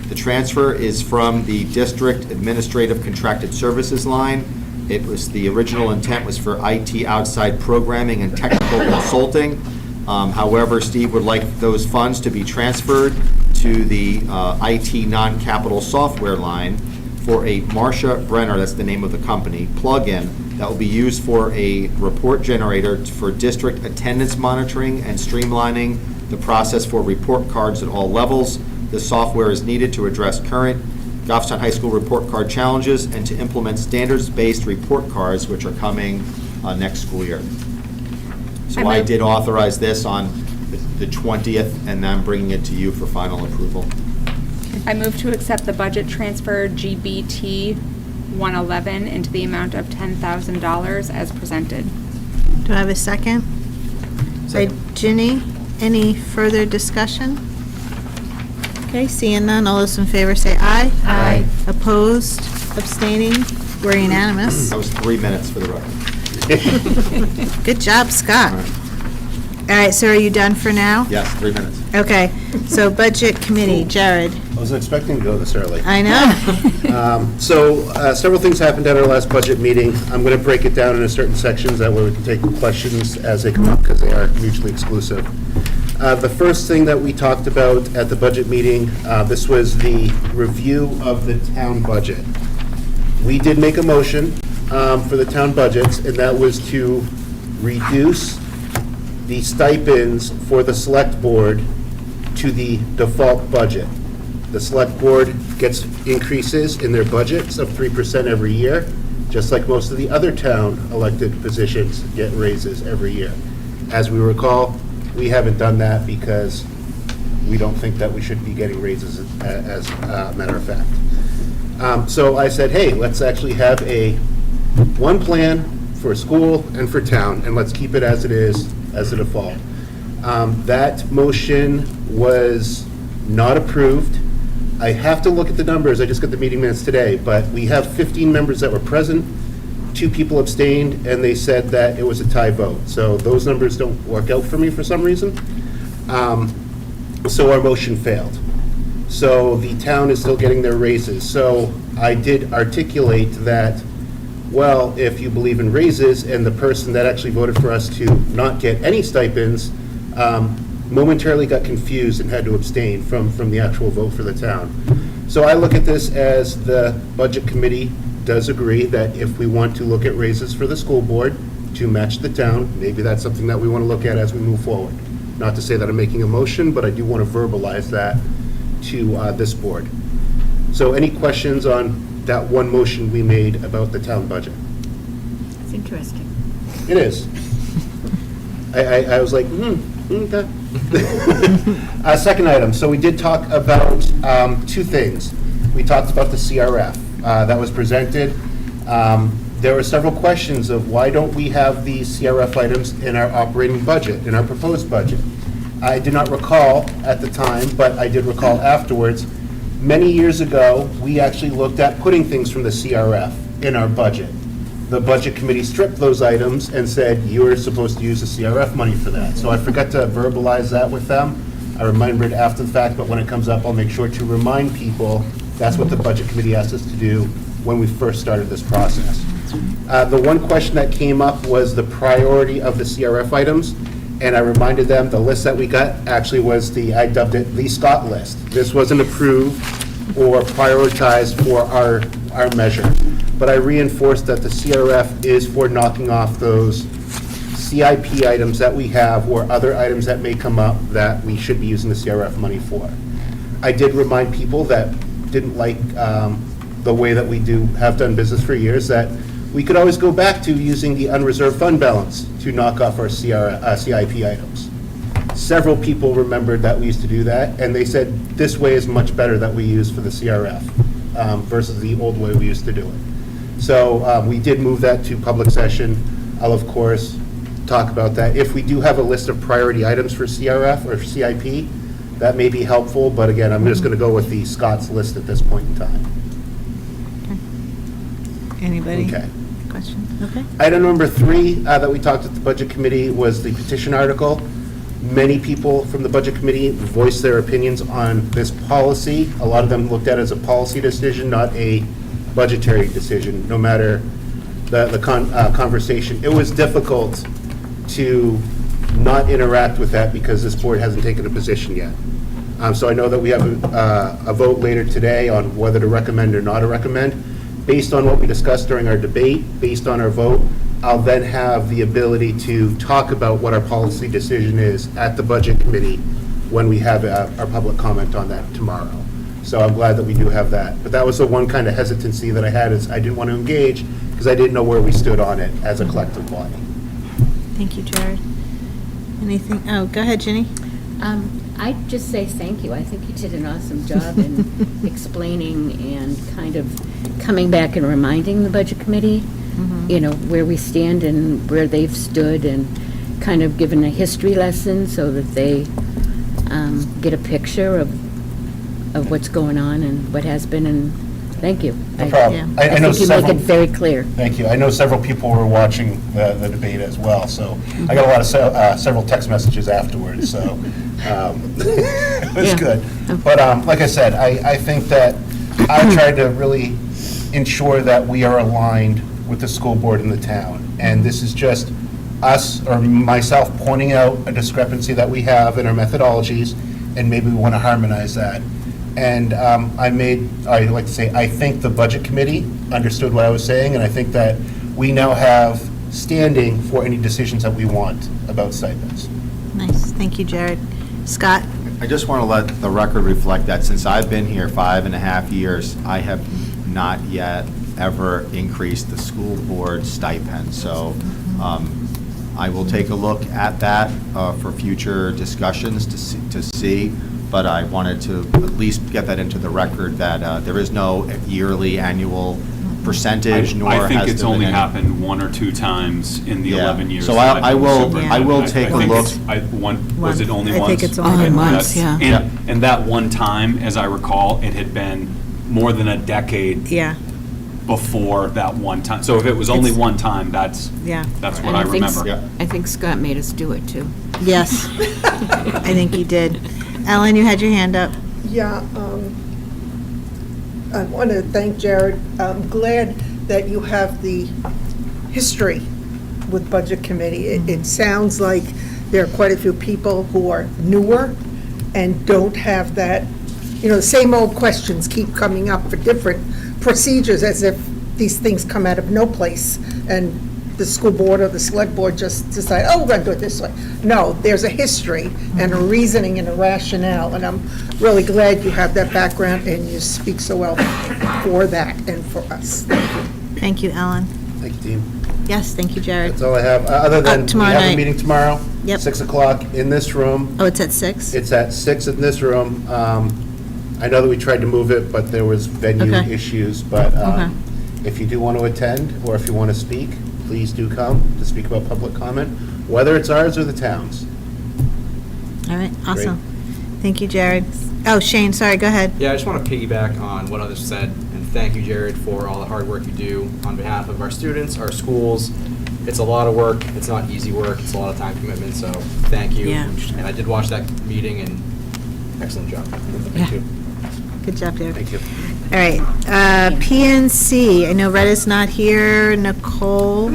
Speaker 11: The transfer is from the District Administrative Contracted Services line. It was, the original intent was for IT outside programming and technical consulting. However, Steve would like those funds to be transferred to the IT non-capital software line for a Marcia Brenner, that's the name of the company, plug-in that will be used for a report generator for district attendance monitoring and streamlining the process for report cards at all levels. The software is needed to address current Goffstown High School report card challenges and to implement standards-based report cards, which are coming next school year. So I did authorize this on the 20th, and I'm bringing it to you for final approval.
Speaker 13: I move to accept the budget transfer GBT 111 into the amount of $10,000 as presented.
Speaker 1: Do I have a second? By Ginny. Any further discussion? Okay, seeing none, all those in favor say aye.
Speaker 13: Aye.
Speaker 1: Opposed, abstaining, we're unanimous.
Speaker 11: That was 3 minutes for the record.
Speaker 1: Good job, Scott. All right, so are you done for now?
Speaker 11: Yes, 3 minutes.
Speaker 1: Okay, so Budget Committee, Jared.
Speaker 14: I wasn't expecting to go this early.
Speaker 1: I know.
Speaker 14: So several things happened at our last budget meeting. I'm going to break it down into certain sections that way we can take questions as they come up because they are mutually exclusive. The first thing that we talked about at the budget meeting, this was the review of the town budget. We did make a motion for the town budgets, and that was to reduce the stipends for the select board to the default budget. The select board gets increases in their budgets of 3% every year, just like most of the other town elected positions get raises every year. As we recall, we haven't done that because we don't think that we should be getting raises as a matter of fact. So I said, hey, let's actually have one plan for school and for town, and let's keep it as it is, as a default. That motion was not approved. I have to look at the numbers, I just got the meeting minutes today, but we have 15 members that were present, 2 people abstained, and they said that it was a tie vote. So those numbers don't work out for me for some reason. So our motion failed. So the town is still getting their raises. So I did articulate that, well, if you believe in raises, and the person that actually voted for us to not get any stipends momentarily got confused and had to abstain from the actual vote for the town. So I look at this as the Budget Committee does agree that if we want to look at raises for the school board to match the town, maybe that's something that we want to look at as we move forward. Not to say that I'm making a motion, but I do want to verbalize that to this board. So any questions on that one motion we made about the town budget?
Speaker 2: It's interesting.
Speaker 14: It is. I was like, okay. Second item, so we did talk about 2 things. We talked about the CRF that was presented. There were several questions of why don't we have these CRF items in our operating budget, in our proposed budget. I did not recall at the time, but I did recall afterwards. Many years ago, we actually looked at putting things from the CRF in our budget. The Budget Committee stripped those items and said, you are supposed to use the CRF money for that. So I forgot to verbalize that with them. I remembered after the fact, but when it comes up, I'll make sure to remind people that's what the Budget Committee asked us to do when we first started this process. The one question that came up was the priority of the CRF items, and I reminded them the list that we got actually was I dubbed it the Scott list. This wasn't approved or prioritized for our measure, but I reinforced that the CRF is for knocking off those CIP items that we have or other items that may come up that we should be using the CRF money for. I did remind people that didn't like the way that we have done business for years, that we could always go back to using the unreserved fund balance to knock off our CIP items. Several people remembered that we used to do that, and they said this way is much better that we use for the CRF versus the old way we used to do it. So we did move that to public session. I'll, of course, talk about that. If we do have a list of priority items for CRF or CIP, that may be helpful, but again, I'm just going to go with the Scott's list at this point in time.
Speaker 1: Anybody?
Speaker 14: Okay.
Speaker 1: Question? Okay.
Speaker 14: Item number 3 that we talked at the Budget Committee was the petition article. Many people from the Budget Committee voiced their opinions on this policy. A lot of them looked at it as a policy decision, not a budgetary decision, no matter the conversation. It was difficult to not interact with that because this board hasn't taken a position yet. So I know that we have a vote later today on whether to recommend or not to recommend. Based on what we discussed during our debate, based on our vote, I'll then have the ability to talk about what our policy decision is at the Budget Committee when we have our public comment on that tomorrow. So I'm glad that we do have that. But that was the one kind of hesitancy that I had, is I didn't want to engage because I didn't know where we stood on it as a collective body.
Speaker 1: Thank you, Jared. Anything? Oh, go ahead, Ginny.
Speaker 2: I'd just say thank you. I think you did an awesome job in explaining and kind of coming back and reminding the Budget Committee, you know, where we stand and where they've stood, and kind of giving a history lesson so that they get a picture of what's going on and what has been, and thank you.
Speaker 14: No problem.
Speaker 1: Yeah.
Speaker 14: I know
Speaker 2: think you make it very clear.
Speaker 14: Thank you. I know several people were watching the debate as well, so I got a lot of several text messages afterwards, so it was good. But like I said, I think that I tried to really ensure that we are aligned with the school board in the town, and this is just us, or myself, pointing out a discrepancy that we have in our methodologies, and maybe we want to harmonize that. And I like to say, I think the Budget Committee understood what I was saying, and I think that we now have standing for any decisions that we want about stipends.
Speaker 1: Nice. Thank you, Jared. Scott?
Speaker 11: I just want to let the record reflect that since I've been here 5.5 years, I have not yet ever increased the school board stipend. So I will take a look at that for future discussions to see but I wanted to at least get that into the record that there is no yearly annual percentage, nor has
Speaker 3: I think it's
Speaker 11: there been
Speaker 3: only
Speaker 11: any-
Speaker 3: happened 1 or 2 times in the
Speaker 11: Yeah.
Speaker 3: 11 years.
Speaker 11: So
Speaker 3: that
Speaker 11: I
Speaker 3: I've been
Speaker 11: will-
Speaker 3: superintendent.
Speaker 11: I will take a
Speaker 3: think
Speaker 11: look.
Speaker 3: was it only once?
Speaker 1: I think it's only
Speaker 3: Okay,
Speaker 1: once,
Speaker 3: that's-
Speaker 1: yeah.
Speaker 3: And that one time, as I recall, it had been more than a decade
Speaker 1: Yeah,
Speaker 3: before that one time. So if it was only one time, that's
Speaker 1: yeah.
Speaker 3: what
Speaker 15: And
Speaker 3: I
Speaker 15: I think
Speaker 3: remember.
Speaker 11: Yeah.
Speaker 15: I think Scott made us do it, too.
Speaker 1: Yes, I think you did. Ellen, you had your hand up.
Speaker 9: Yeah, I want to thank Jared. I'm glad that you have the history with Budget Committee. It sounds like there are quite a few people who are newer and don't have that, the same old questions keep coming up for different procedures, as if these things come out of no place, and the school board or the select board just decide, oh, we're going to do it this way. No, there's a history and a reasoning and a rationale, and I'm really glad you have that background and you speak so well for that and for us.
Speaker 1: Thank you, Ellen.
Speaker 14: Thank you, Dean.
Speaker 1: Yes, thank you, Jared.
Speaker 14: That's all I have, other than we
Speaker 1: tomorrow
Speaker 14: have a
Speaker 1: night.
Speaker 14: meeting tomorrow.
Speaker 1: Yep.
Speaker 14: 6 o'clock in this room.
Speaker 1: Oh, it's at 6?
Speaker 14: It's at 6 in this room. I know that we tried to move it, but there was venue
Speaker 1: Okay.
Speaker 14: issues. But
Speaker 1: Okay.
Speaker 14: if you do want to attend, or if you want to speak, please do come to speak about public comment, whether it's ours or the town's.
Speaker 1: All right, awesome. Thank you, Jared. Oh, Shane, sorry, go ahead.
Speaker 16: Yeah, I just want to piggyback on what others said, and thank you, Jared, for all the hard work you do on behalf of our students, our schools. It's a lot of work. It's not easy work. It's a lot of time commitment, so thank you.
Speaker 1: Yeah.
Speaker 16: And I did watch that meeting, and excellent job. Thank you.
Speaker 1: Good job, Jared.
Speaker 14: Thank you.
Speaker 1: All right, PNC, I know Retta's not here. Nicole?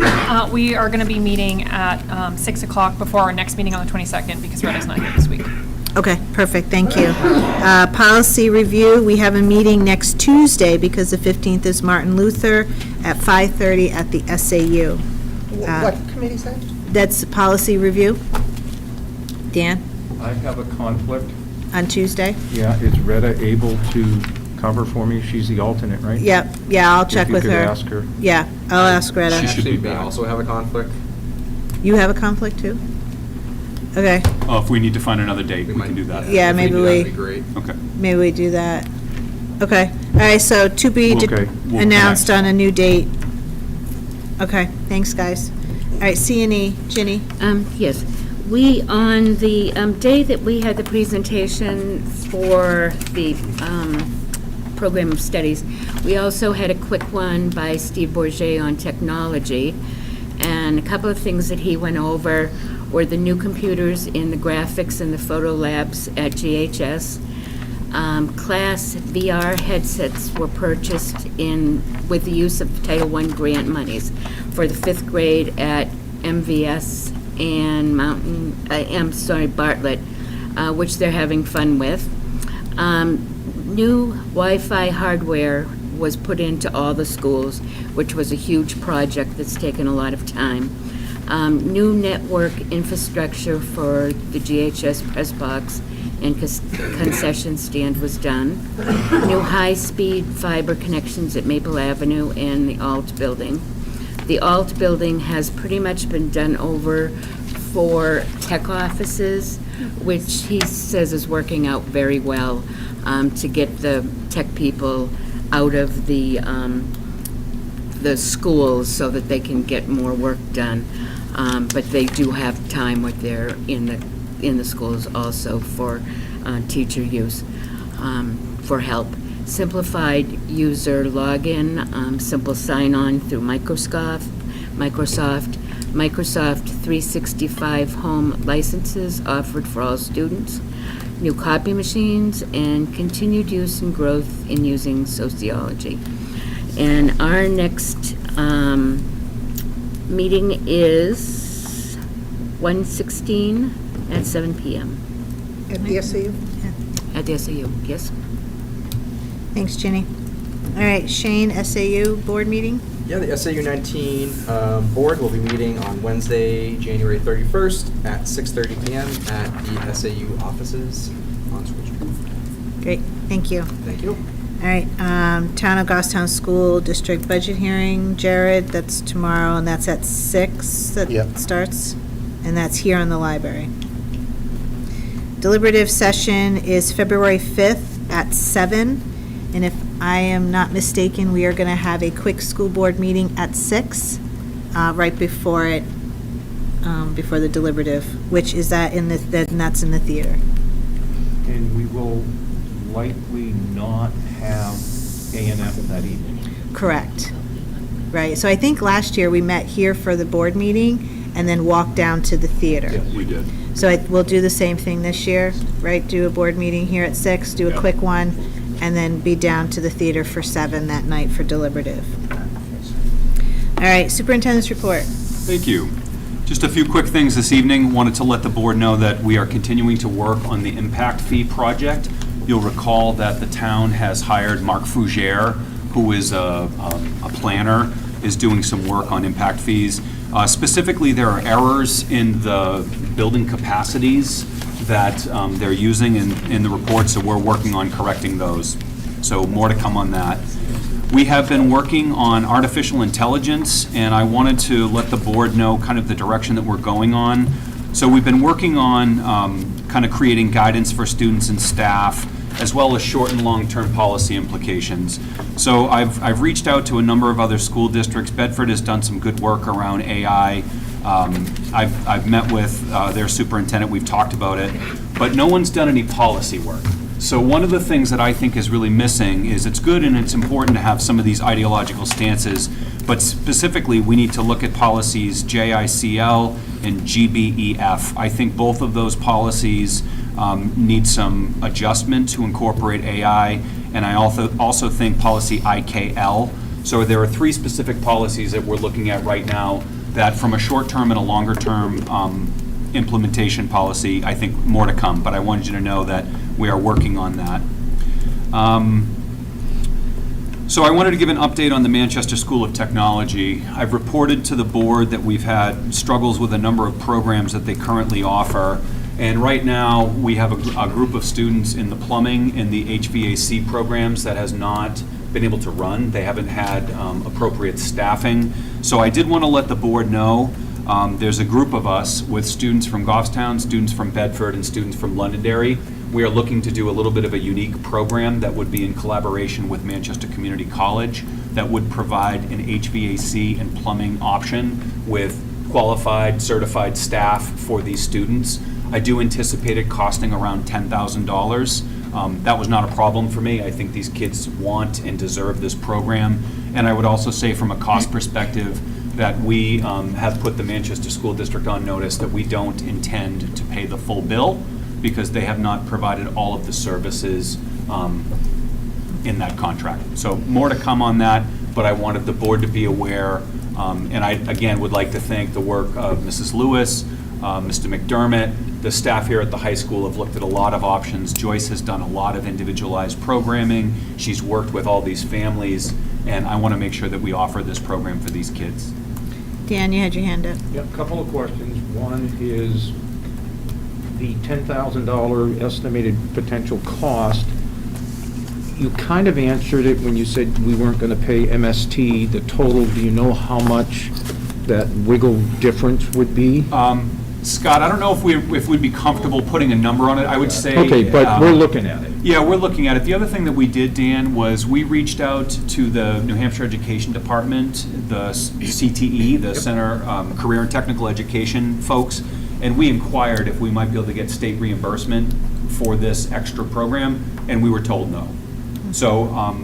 Speaker 6: We are going to be meeting at 6 o'clock before our next meeting on the 22nd, because Retta's not here this week.
Speaker 1: Okay, perfect, thank you. Policy review, we have a meeting next Tuesday because the 15th is Martin Luther at 5:30 at the SAU.
Speaker 9: What committee is that?
Speaker 1: That's policy review. Dan,
Speaker 10: I have a conflict.
Speaker 1: on Tuesday?
Speaker 10: Yeah, is Retta able to cover for me? She's the alternate, right?
Speaker 1: Yep, yeah, I'll check with her.
Speaker 10: If you could ask her.
Speaker 1: Yeah, I'll ask
Speaker 16: I
Speaker 1: Retta.
Speaker 16: actually may also have a conflict.
Speaker 1: You have a conflict too? Okay,
Speaker 3: Oh, if we need to find another date, we can do that.
Speaker 1: Yeah,
Speaker 16: If
Speaker 1: maybe
Speaker 16: do that,
Speaker 1: we-
Speaker 16: That'd be great.
Speaker 3: Okay.
Speaker 1: maybe we do that. Okay, all right, so to be
Speaker 10: Okay.
Speaker 3: We'll
Speaker 1: announced
Speaker 3: connect.
Speaker 1: on a new date. Okay, thanks, guys. All right, C&E, Ginny?
Speaker 15: Yes, we, on the day that we had the presentation for the program of studies, we also had a quick one by Steve Bourget on technology. And a couple of things that he went over were the new computers in the graphics and the photo labs at GHS. Class VR headsets were purchased with the use of Title I grant monies for the 5th grade at MVS and Bartlett, which they're having fun with. New Wi-Fi hardware was put into all the schools, which was a huge project that's taken a lot of time. New network infrastructure for the GHS press box and concession stand was done. New high-speed fiber connections at Maple Avenue and the Alt building. The Alt building has pretty much been done over for tech offices, which he says is working out very well to get the tech people out of the schools so that they can get more work done. But they do have time with their in the schools also for teacher use, for help. Simplified user login, simple sign-on through Microsoft 365 home licenses offered for all students, new copy machines, and continued use and growth in using sociology. And our next meeting is 1/16 at 7 p.m.
Speaker 9: At the SAU?
Speaker 15: at the SAU, yes?
Speaker 1: Thanks, Ginny. All right, Shane, SAU board meeting?
Speaker 16: Yeah, the SAU 19 board will be meeting on Wednesday, January 31st at 6:30 p.m. at the SAU offices on School Street.
Speaker 1: Great, thank you.
Speaker 16: Thank you.
Speaker 1: All right, Town of Goffstown School District Budget Hearing, Jared, that's tomorrow, and that's at 6 that
Speaker 14: Yep.
Speaker 1: starts? And that's here in the library. Deliberative session is February 5th at 7, and if I am not mistaken, we are going to have a quick school board meeting at 6, right before it, before the deliberative, which is that in the, and that's in the theater.
Speaker 10: And we will likely not have A&F that evening.
Speaker 1: Correct. Right, so I think last year we met here for the board meeting and then walked down to the theater.
Speaker 3: We did.
Speaker 1: So we'll do the same thing this year, right? Do a board meeting here at 6, do a quick one, and then be down to the theater for 7 that night for deliberative. All right, superintendent's report.
Speaker 3: Thank you. Just a few quick things this evening. Wanted to let the board know that we are continuing to work on the impact fee project. You'll recall that the town has hired Mark Fougere, who is a planner, is doing some work on impact fees. Specifically, there are errors in the building capacities that they're using in the report, so we're working on correcting those. So more to come on that. We have been working on artificial intelligence, and I wanted to let the board know kind of the direction that we're going on. So we've been working on kind of creating guidance for students and staff, as well as short and long-term policy implications. So I've reached out to a number of other school districts. Bedford has done some good work around AI. I've met with their superintendent, we've talked about it, but no one's done any policy work. So one of the things that I think is really missing is it's good and it's important to have some of these ideological stances, but specifically we need to look at policies JICL and GBEF. I think both of those policies need some adjustment to incorporate AI, and I also think policy IKL. So there are 3 specific policies that we're looking at right now that from a short-term and a longer-term implementation policy, I think more to come, but I wanted you to know that we are working on that. So I wanted to give an update on the Manchester School of Technology. I've reported to the board that we've had struggles with a number of programs that they currently offer. And right now, we have a group of students in the plumbing and the HVAC programs that has not been able to run. They haven't had appropriate staffing. So I did want to let the board know there's a group of us with students from Goffstown, students from Bedford, and students from Londonderry. We are looking to do a little bit of a unique program that would be in collaboration with Manchester Community College that would provide an HVAC and plumbing option with qualified, certified staff for these students. I do anticipate it costing around $10,000. That was not a problem for me. I think these kids want and deserve this program. And I would also say from a cost perspective that we have put the Manchester School District on notice that we don't intend to pay the full bill because they have not provided all of the services in that contract. So more to come on that, but I wanted the board to be aware. And I, again, would like to thank the work of Mrs. Lewis, Mr. McDermott. The staff here at the high school have looked at a lot of options. Joyce has done a lot of individualized programming. She's worked with all these families, and I want to make sure that we offer this program for these kids.
Speaker 1: Dan, you had your hand up.
Speaker 10: Yeah, a couple of questions. One is the $10,000 estimated potential cost. You kind of answered it when you said we weren't going to pay MST. The total, do you know how much that wiggle difference would be?
Speaker 3: Scott, I don't know if we'd be comfortable putting a number on it. I would say...
Speaker 10: Okay, but we're looking at it.
Speaker 3: Yeah, we're looking at it. The other thing that we did, Dan, was we reached out to the New Hampshire Education Department, the CTE, the Center Career and Technical Education folks, and we inquired if we might be able to get state reimbursement for this extra program, and we were told no. So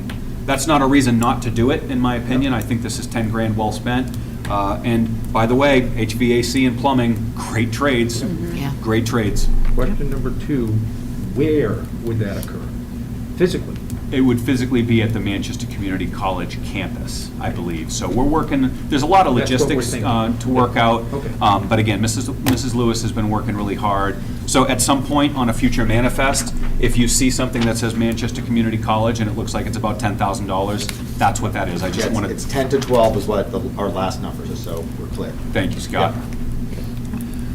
Speaker 3: that's not a reason not to do it, in my opinion. I think this is 10 grand well spent. And by the way, HVAC and plumbing, great trades.
Speaker 15: Yeah.
Speaker 3: Great trades.
Speaker 10: Question number 2, where would that occur physically?
Speaker 3: It would physically be at the Manchester Community College campus, I believe. So we're working, there's a lot of
Speaker 10: That's what we're
Speaker 3: logistics
Speaker 10: thinking.
Speaker 3: to work out.
Speaker 10: Okay.
Speaker 3: But again, Mrs. Lewis has been working really hard. So at some point on a future manifest, if you see something that says Manchester Community College and it looks like it's about $10,000, that's what that is. I just wanted.
Speaker 11: It's 10 to 12 is what our last numbers are, so we're clear.
Speaker 3: Thank you, Scott.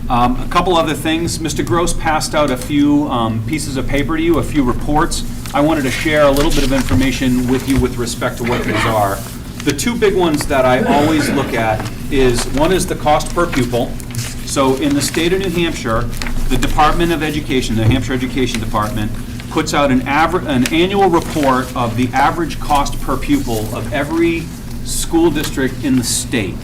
Speaker 3: A couple other things. Mr. Gross passed out a few pieces of paper to you, a few reports. I wanted to share a little bit of information with you with respect to what these are. The 2 big ones that I always look at is, one is the cost per pupil. So in the state of New Hampshire, the Department of Education, the New Hampshire Education Department, puts out an annual report of the average cost per pupil of every school district in the state.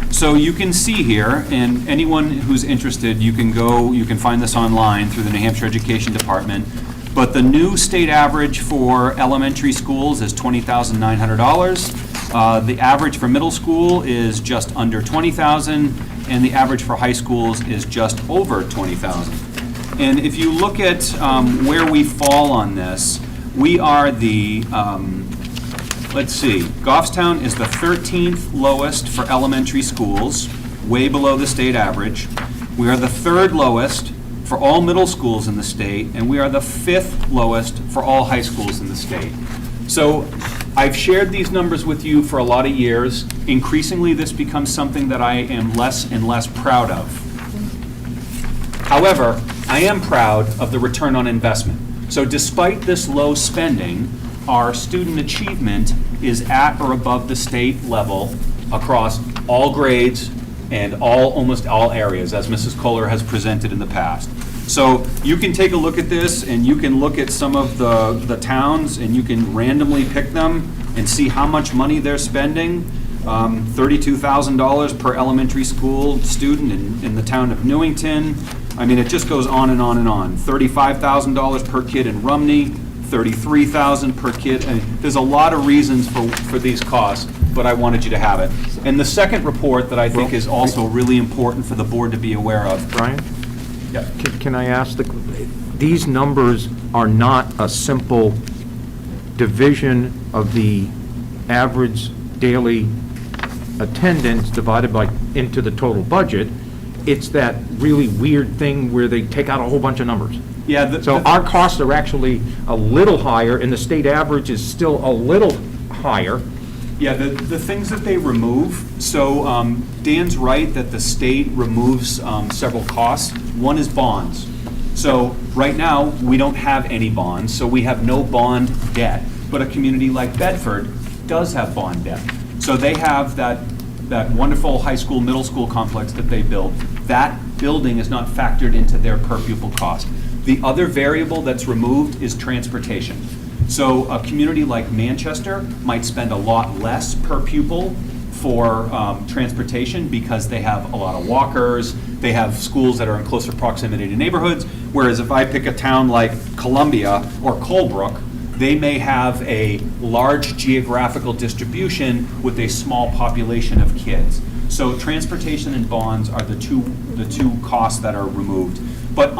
Speaker 3: So you can see here, and anyone who's interested, you can find this online through the New Hampshire Education Department. But the new state average for elementary schools is $20,900. The average for middle school is just under $20,000, and the average for high schools is just over $20,000. And if you look at where we fall on this, we are the, let's see, Goffstown is the 13th lowest for elementary schools, way below the state average. We are the 3rd lowest for all middle schools in the state, and we are the 5th lowest for all high schools in the state. So I've shared these numbers with you for a lot of years. Increasingly, this becomes something that I am less and less proud of. However, I am proud of the return on investment. So despite this low spending, our student achievement is at or above the state level across all grades and almost all areas, as Mrs. Kohler has presented in the past. So you can take a look at this, and you can look at some of the towns, and you can randomly pick them and see how much money they're spending. $32,000 per elementary school student in the town of Newington. I mean, it just goes on and on and on. $35,000 per kid in Rumney, $33,000 per kid. I mean, there's a lot of reasons for these costs, but I wanted you to have it. And the second report that I think is also really important for the board to be aware of.
Speaker 10: Brian?
Speaker 3: Yeah.
Speaker 10: Can I ask, these numbers are not a simple division of the average daily attendance divided into the total budget. It's that really weird thing where they take out a whole bunch of numbers.
Speaker 3: Yeah.
Speaker 10: So our costs are actually a little higher, and the state average is still a little higher.
Speaker 3: Yeah, the things that they remove, so Dan's right that the state removes several costs. One is bonds. So right now, we don't have any bonds, so we have no bond debt. But a community like Bedford does have bond debt. So they have that wonderful high school, middle school complex that they built. That building is not factored into their per pupil cost. The other variable that's removed is transportation. So a community like Manchester might spend a lot less per pupil for transportation because they have a lot of walkers, they have schools that are in closer proximity to neighborhoods, whereas if I pick a town like Columbia or Colebrook, they may have a large geographical distribution with a small population of kids. So transportation and bonds are the two costs that are removed. But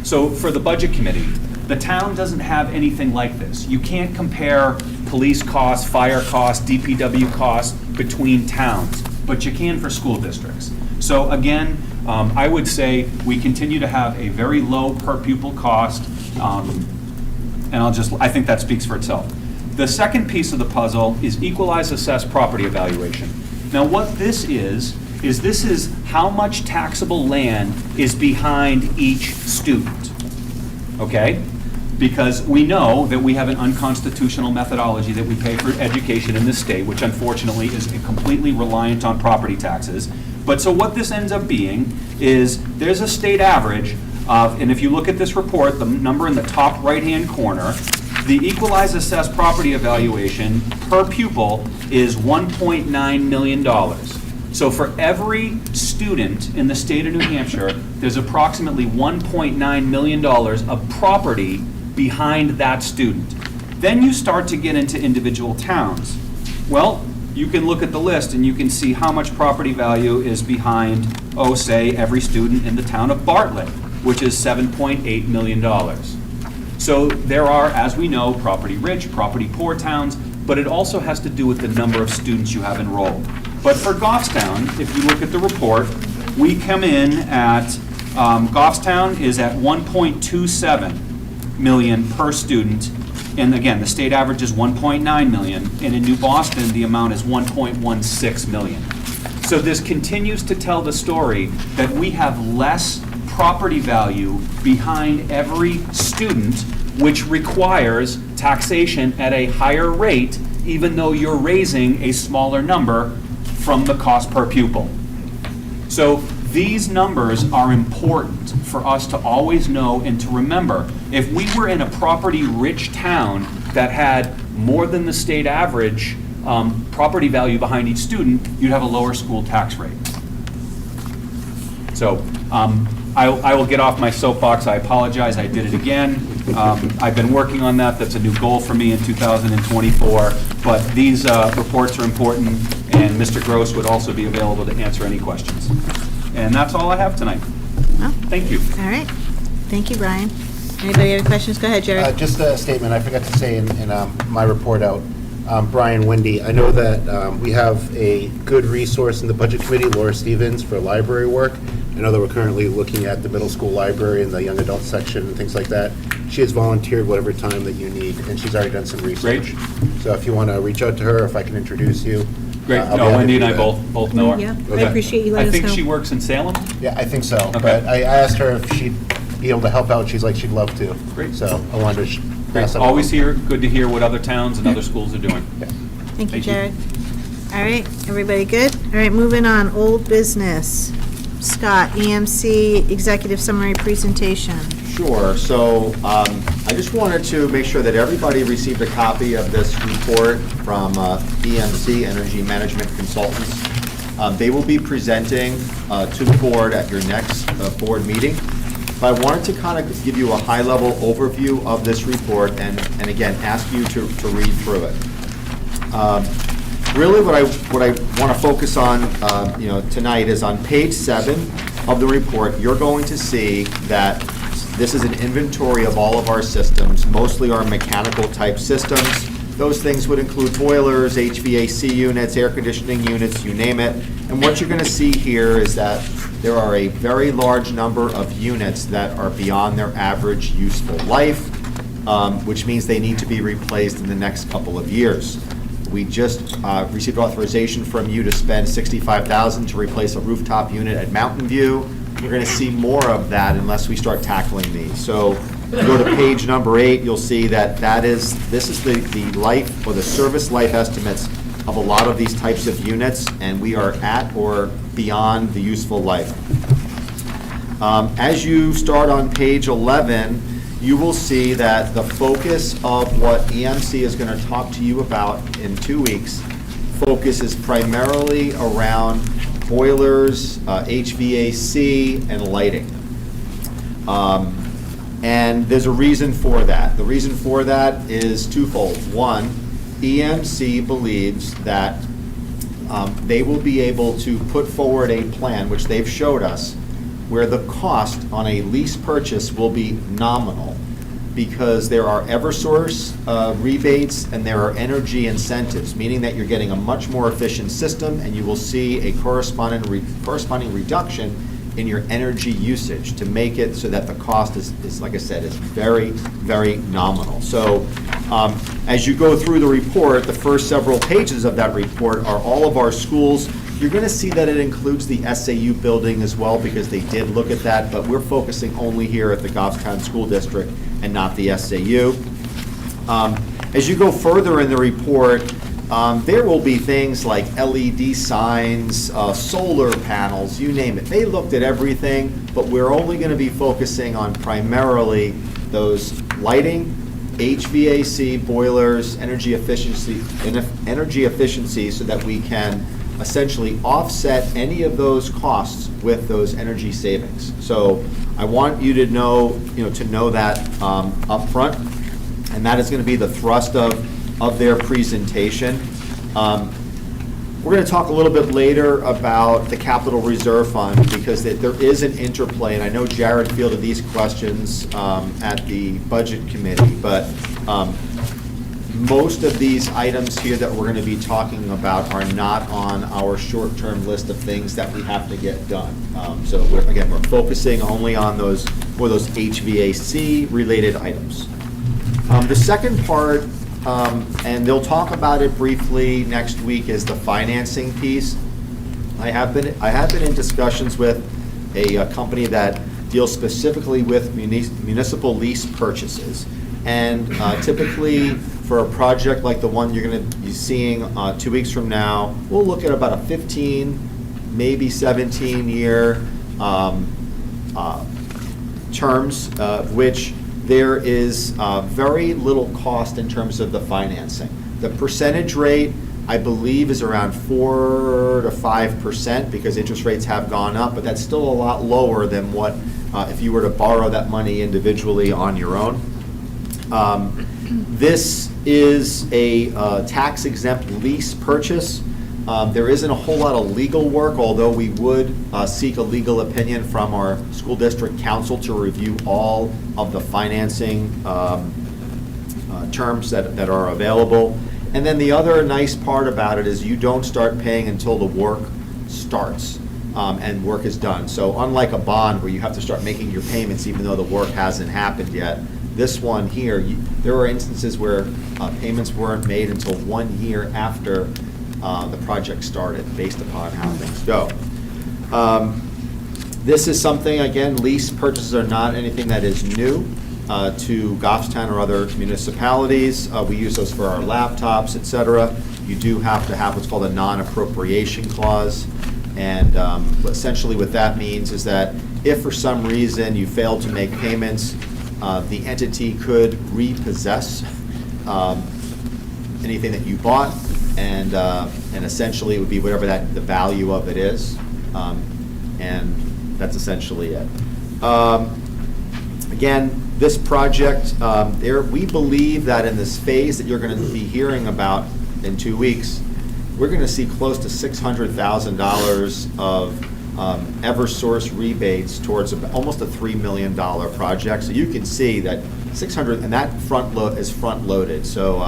Speaker 3: so for the budget committee, the town doesn't have anything like this. You can't compare police costs, fire costs, DPW costs between towns, but you can for school districts. So again, I would say we continue to have a very low per pupil cost, and I think that speaks for itself. The second piece of the puzzle is equalize, assess, property evaluation. Now what this is how much taxable land is behind each student, okay? Because we know that we have an unconstitutional methodology that we pay for education in this state, which unfortunately is completely reliant on property taxes. But so what this ends up being is there's a state average of, and if you look at this report, the number in the top right-hand corner, the equalize, assess, property evaluation per pupil is $1.9 million. So for every student in the state of New Hampshire, there's approximately $1.9 million of property behind that student. Then you start to get into individual towns. Well, you can look at the list and you can see how much property value is behind, say, every student in the town of Bartlett, which is $7.8 million. So there are, as we know, property-rich, property-poor towns, but it also has to do with the number of students you have enrolled. But for Goffstown, if you look at the report, we come in at, Goffstown is at 1.27 million per student, and again, the state average is 1.9 million, and in New Boston, the amount is 1.16 million. So this continues to tell the story that we have less property value behind every student, which requires taxation at a higher rate, even though you're raising a smaller number from the cost per pupil. So these numbers are important for us to always know and to remember. If we were in a property-rich town that had more than the state average property value behind each student, you'd have a lower school tax rate. So I will get off my soapbox. I apologize. I did it again. I've been working on that. That's a new goal for me in 2024. But these reports are important, and Mr. Gross would also be available to answer any questions. And that's all I have tonight.
Speaker 1: Well,
Speaker 3: Thank you.
Speaker 1: all right. Thank you, Brian. Anybody have questions? Go ahead, Jared.
Speaker 14: Just a statement, I forgot to say in my report out, Brian Wendy, I know that we have a good resource in the Budget Committee, Laura Stevens, for library work. I know that we're currently looking at the middle school library and the young adult section and things like that. She has volunteered whatever time that you need, and she's already done some research.
Speaker 3: Great.
Speaker 14: So if you want to reach out to her, if I can introduce you.
Speaker 3: Great.
Speaker 14: I'll be
Speaker 3: No,
Speaker 14: happy
Speaker 3: Wendy
Speaker 14: to
Speaker 3: and
Speaker 14: do
Speaker 3: I
Speaker 14: that.
Speaker 3: both know her.
Speaker 12: Yeah, I
Speaker 3: Okay.
Speaker 12: appreciate you letting us
Speaker 3: I think
Speaker 12: know.
Speaker 3: she works in Salem.
Speaker 14: Yeah, I think so.
Speaker 3: Okay.
Speaker 14: But I asked her if she'd be able to help out. She's like, she'd love to.
Speaker 3: Great.
Speaker 14: So I wanted to
Speaker 3: Great.
Speaker 14: pass that
Speaker 3: Always
Speaker 14: along.
Speaker 3: good to hear what other towns and other schools are doing.
Speaker 1: Thank you,
Speaker 3: Thank you.
Speaker 1: Jared. All right, everybody good? All right, moving on, old business. Scott, EMC Executive Summary Presentation.
Speaker 11: Sure. So I just wanted to make sure that everybody received a copy of this report from EMC, Energy Management Consultants. They will be presenting to the board at your next board meeting. But I wanted to kind of give you a high-level overview of this report and again, ask you to read through it. Really what I want to focus on tonight is on page 7 of the report. You're going to see that this is an inventory of all of our systems, mostly our mechanical type systems. Those things would include boilers, HVAC units, air conditioning units, you name it. And what you're going to see here is that there are a very large number of units that are beyond their average useful life, which means they need to be replaced in the next couple of years. We just received authorization from you to spend $65,000 to replace a rooftop unit at Mountain View. You're going to see more of that unless we start tackling these. So go to page number 8, you'll see that this is the life or the service life estimates of a lot of these types of units, and we are at or beyond the useful life. As you start on page 11, you will see that the focus of what EMC is going to talk to you about in 2 weeks focuses primarily around boilers, HVAC, and lighting. And there's a reason for that. The reason for that is twofold. One, EMC believes that they will be able to put forward a plan, which they've showed us, where the cost on a lease purchase will be nominal because there are Eversource rebates and there are energy incentives, meaning that you're getting a much more efficient system and you will see a corresponding reduction in your energy usage to make it so that the cost is like I said, is very, very nominal. So as you go through the report, the first several pages of that report are all of our schools. You're going to see that it includes the SAU building as well because they did look at that, but we're focusing only here at the Goffstown School District and not the SAU. As you go further in the report, there will be things like LED signs, solar panels, you name it. They looked at everything, but we're only going to be focusing on primarily those lighting, HVAC, boilers, energy efficiency so that we can essentially offset any of those costs with those energy savings. So I want you to know that up front, and that is going to be the thrust of their presentation. We're going to talk a little bit later about the Capital Reserve Fund because there is an interplay, and I know Jared fielded these questions at the Budget Committee, but most of these items here that we're going to be talking about are not on our short-term list of things that we have to get done. So we're focusing only on those HVAC-related items. The second part, and they'll talk about it briefly next week, is the financing piece. I have been in discussions with a company that deals specifically with municipal lease purchases. And typically, for a project like the one you're going to be seeing 2 weeks from now, we'll look at about a 15, maybe 17-year terms, which there is very little cost in terms of the financing. The percentage rate, I believe, is around 4 to 5% because interest rates have gone up, but that's still a lot lower than what if you were to borrow that money individually on your own. This is a tax-exempt lease purchase. There isn't a whole lot of legal work, although we would seek a legal opinion from our school district council to review all of the financing terms that are available. And then the other nice part about it is you don't start paying until the work starts and work is done. So unlike a bond where you have to start making your payments even though the work hasn't happened yet, this one here, there are instances where payments weren't made until 1 year after the project started, based upon how things go. This is something, again, lease purchases are not anything that is new to Goffstown or other municipalities. We use those for our laptops, et cetera. You do have to have what's called a non-appropriation clause. And essentially what that means is that if for some reason you fail to make payments, the entity could repossess anything that you bought, and essentially it would be whatever the value of it is, and that's essentially it. Again, this project, we believe that in this phase that you're going to be hearing about in 2 weeks, we're going to see close to $600,000 of Eversource rebates towards almost a $3 million project. So you can see that 600, and that is front loaded. So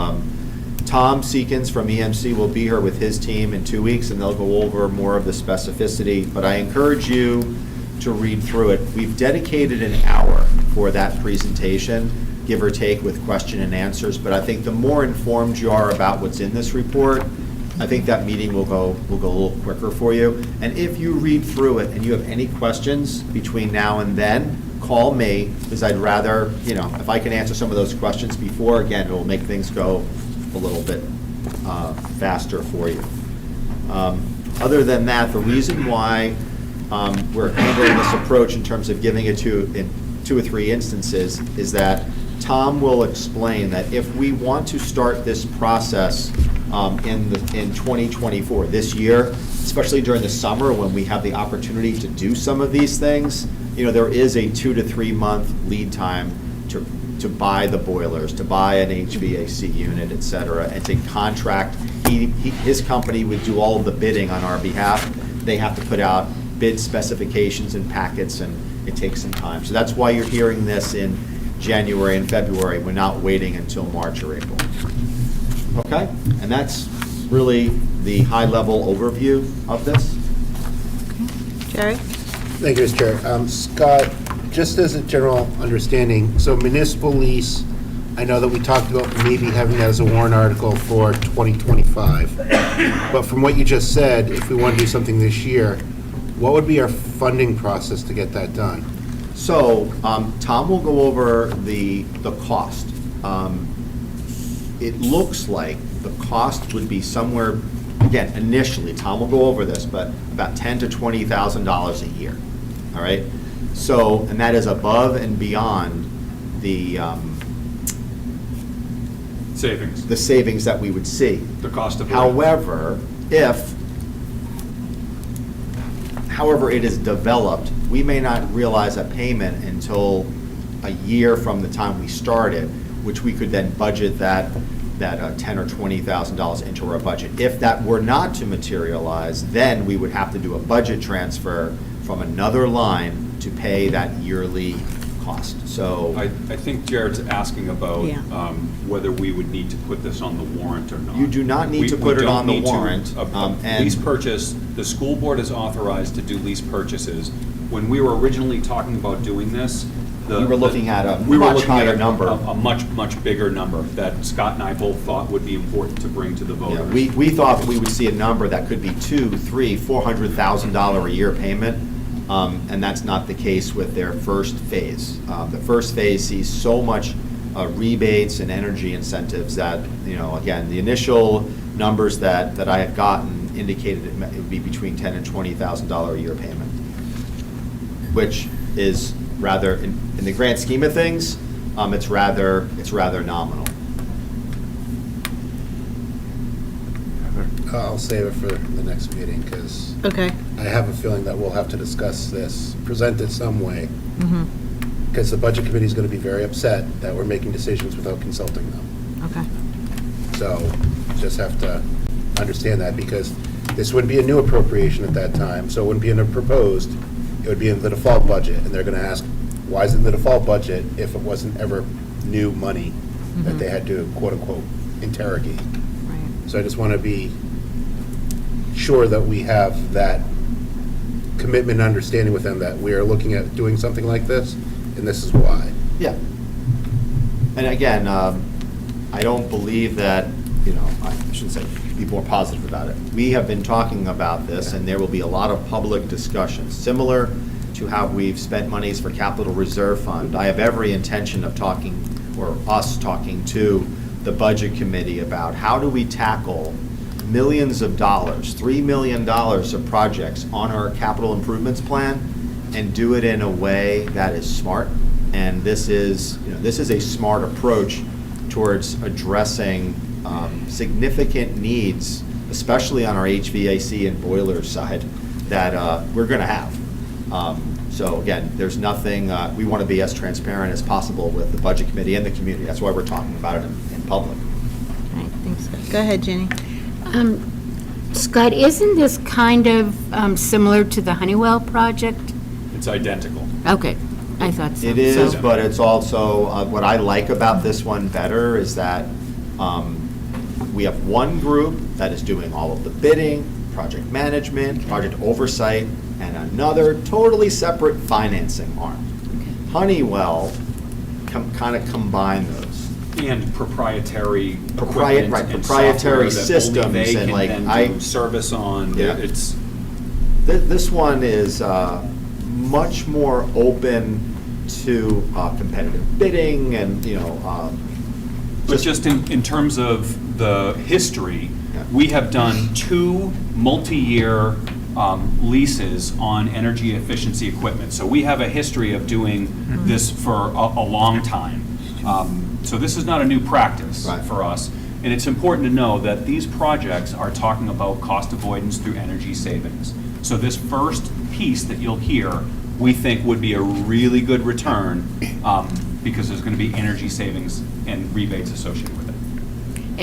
Speaker 11: Tom Seekins from EMC will be here with his team in 2 weeks, and they'll go over more of the specificity. But I encourage you to read through it. We've dedicated an hour for that presentation, give or take, with question and answers. But I think the more informed you are about what's in this report, I think that meeting will go a little quicker for you. And if you read through it and you have any questions between now and then, call me, because I'd rather, if I can answer some of those questions before, again, it will make things go a little bit faster for you. Other than that, the reason why we're handling this approach in terms of giving it in 2 or 3 instances is that Tom will explain that if we want to start this process in 2024, this year, especially during the summer when we have the opportunity to do some of these things, there is a 2 to 3 month lead time to buy the boilers, to buy an HVAC unit, et cetera, and to contract. His company would do all of the bidding on our behalf. They have to put out bid specifications and packets, and it takes some time. So that's why you're hearing this in January and February. We're not waiting until March or April. Okay? And that's really the high-level overview of this.
Speaker 1: Jerry?
Speaker 14: Thank you, Mr. Chair. Scott, just as a general understanding, so municipal lease, I know that we talked about maybe having that as a warrant article for 2025. But from what you just said, if we want to do something this year, what would be our funding process to get that done?
Speaker 11: So Tom will go over the cost. It looks like the cost would be somewhere, again, initially, Tom will go over this, but about $10,000 to $20,000 a year. All right? So, and that is above and beyond the
Speaker 3: savings.
Speaker 11: The savings that we would see.
Speaker 3: The cost of
Speaker 11: However, however it is developed, we may not realize a payment until a year from the time we started, which we could then budget that $10,000 or $20,000 into our budget. If that were not to materialize, then we would have to do a budget transfer from another line to pay that yearly cost. So
Speaker 3: I think Jared's asking about whether we would need to put this on the warrant or not.
Speaker 11: You do not need to put it on the warrant.
Speaker 3: And lease purchase, the school board is authorized to do lease purchases. When we were originally talking about doing this,
Speaker 11: we were looking at a much higher number.
Speaker 3: A much bigger number that Scott and I both thought would be important to bring to the voters.
Speaker 11: Yeah, we thought we would see a number that could be $200,000, $300,000, $400,000 a year payment. And that's not the case with their first phase. The first phase sees so much rebates and energy incentives that, again, the initial numbers that I had gotten indicated it would be between $10,000 and $20,000 a year payment. which is rather, in the grand scheme of things, it's rather nominal.
Speaker 14: I'll save it for the next meeting, because
Speaker 1: Okay.
Speaker 14: I have a feeling that we'll have to discuss this, present it some way,
Speaker 1: Mm-hmm.
Speaker 14: because the budget committee is going to be very upset that we're making decisions without consulting them.
Speaker 1: Okay.
Speaker 14: So just have to understand that, because this would be a new appropriation at that time, so it wouldn't be in a proposed, it would be in the default budget, and they're going to ask, why is it in the default budget if it wasn't ever new money that they had to quote-unquote interrogate?
Speaker 1: Right.
Speaker 14: So I just want to be sure that we have that commitment and understanding with them that we are looking at doing something like this, and this is why.
Speaker 11: Yeah. And again, I don't believe that, I shouldn't say, be more positive about it. We have been talking about this, and there will be a lot of public discussions, similar to how we've spent monies for capital reserve fund. I have every intention of talking, or us talking to the budget committee about how do we tackle millions of dollars, $3 million of projects on our capital improvements plan, and do it in a way that is smart. And this is a smart approach towards addressing significant needs, especially on our HVAC and boiler side, that we're going to have. So again, there's nothing, we want to be as transparent as possible with the budget committee and the community. That's why we're talking about it in public.
Speaker 1: All right, thanks. Go ahead, Jenny.
Speaker 15: Scott, isn't this kind of similar to the Honeywell project?
Speaker 3: It's identical.
Speaker 15: Okay, I thought so.
Speaker 11: It is,
Speaker 15: So-
Speaker 11: but it's also, what I like about this one better is that we have one group that is doing all of the bidding, project management, project oversight, and another totally separate financing arm. Honeywell kind of combine those.
Speaker 3: And proprietary
Speaker 11: Right,
Speaker 3: equipment and
Speaker 11: proprietary
Speaker 3: software that only they
Speaker 11: systems, and
Speaker 3: can
Speaker 11: like,
Speaker 3: then do service on.
Speaker 11: Yeah.
Speaker 3: It's,
Speaker 11: This one is much more open to competitive bidding and,
Speaker 3: but just in terms of the history,
Speaker 11: Yeah.
Speaker 3: we have done 2 multi-year leases on energy efficiency equipment. So we have a history of doing this for a long time. So this is not a new practice
Speaker 11: Right.
Speaker 3: for us. And it's important to know that these projects are talking about cost avoidance through energy savings. So this first piece that you'll hear, we think would be a really good return because there's going to be energy savings and rebates associated with it.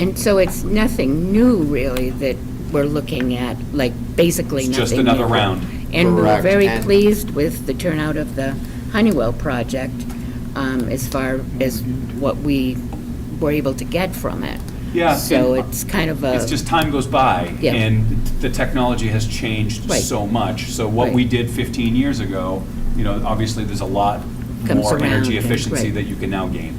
Speaker 15: And so it's nothing new, really, that we're looking at, like, basically
Speaker 3: It's
Speaker 15: nothing
Speaker 3: just another
Speaker 15: new.
Speaker 3: round.
Speaker 15: And we're
Speaker 11: Correct.
Speaker 15: very
Speaker 11: And-
Speaker 15: pleased with the turnout of the Honeywell project, as far as what we were able to get from it.
Speaker 3: Yeah,
Speaker 15: So
Speaker 3: and
Speaker 15: it's kind of a.
Speaker 3: It's just time goes by,
Speaker 15: Yeah.
Speaker 3: and the technology has changed
Speaker 15: Right.
Speaker 3: so much. So what
Speaker 15: Right.
Speaker 3: we did 15 years ago, obviously there's a lot
Speaker 15: Comes
Speaker 3: more
Speaker 15: around
Speaker 3: energy
Speaker 15: and-
Speaker 3: efficiency
Speaker 15: right.
Speaker 3: that you can now gain.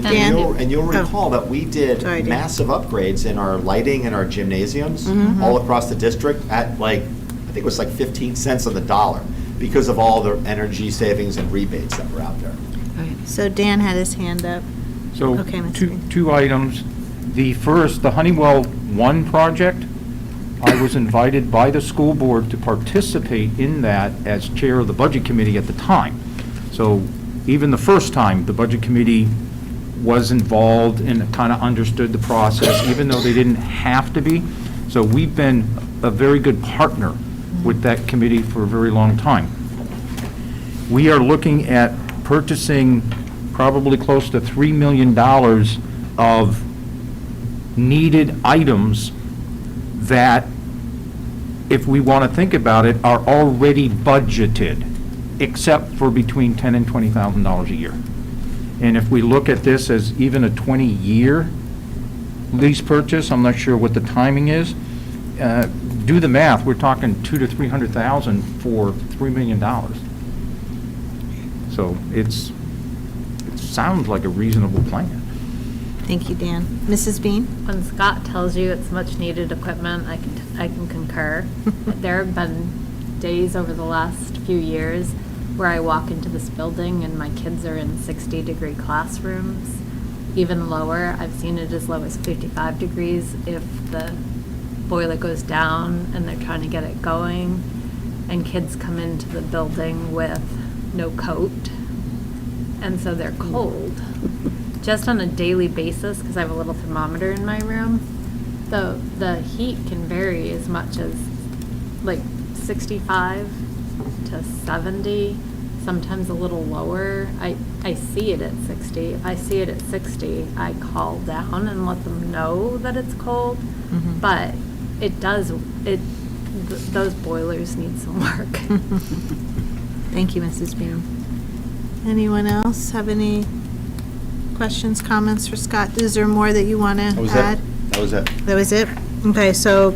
Speaker 1: Dan?
Speaker 11: And you'll
Speaker 1: Oh.
Speaker 11: recall that we did
Speaker 1: Sorry, Dan.
Speaker 11: massive upgrades in our lighting and our gymnasiums
Speaker 1: Mm-hmm.
Speaker 11: all across the district at I think it was 15 cents on the dollar because of all the energy savings and rebates that were out there.
Speaker 1: So Dan had his hand up.
Speaker 10: So,
Speaker 1: Okay, Mr. Bean.
Speaker 10: two items. The first, the Honeywell 1 project, I was invited by the school board to participate in that as chair of the budget committee at the time. So even the first time, the budget committee was involved and kind of understood the process, even though they didn't have to be. So we've been a very good partner with that committee for a very long time. We are looking at purchasing probably close to $3 million of needed items that, if we want to think about it, are already budgeted, except for between $10,000 and $20,000 a year. And if we look at this as even a 20-year lease purchase, I'm not sure what the timing is, do the math, we're talking $200,000 to $300,000 for $3 million. So it sounds like a reasonable plan.
Speaker 1: Thank you, Dan. Mrs. Bean?
Speaker 4: When Scott tells you it's much needed equipment, I can concur. There have been days over the last few years where I walk into this building and my kids are in 60-degree classrooms, even lower. I've seen it as low as 55 degrees if the boiler goes down and they're trying to get it going. and kids come into the building with no coat, and so they're cold. Just on a daily basis, because I have a little thermometer in my room, the heat can vary as much as like 65 to 70, sometimes a little lower. I see it at 60. If I see it at 60, I call down and let them know that it's cold. But those boilers need some work.
Speaker 1: Thank you, Mrs. Beam. Anyone else have any questions, comments for Scott? Is there more that you want to add?
Speaker 14: That was it.
Speaker 1: That was it? Okay, so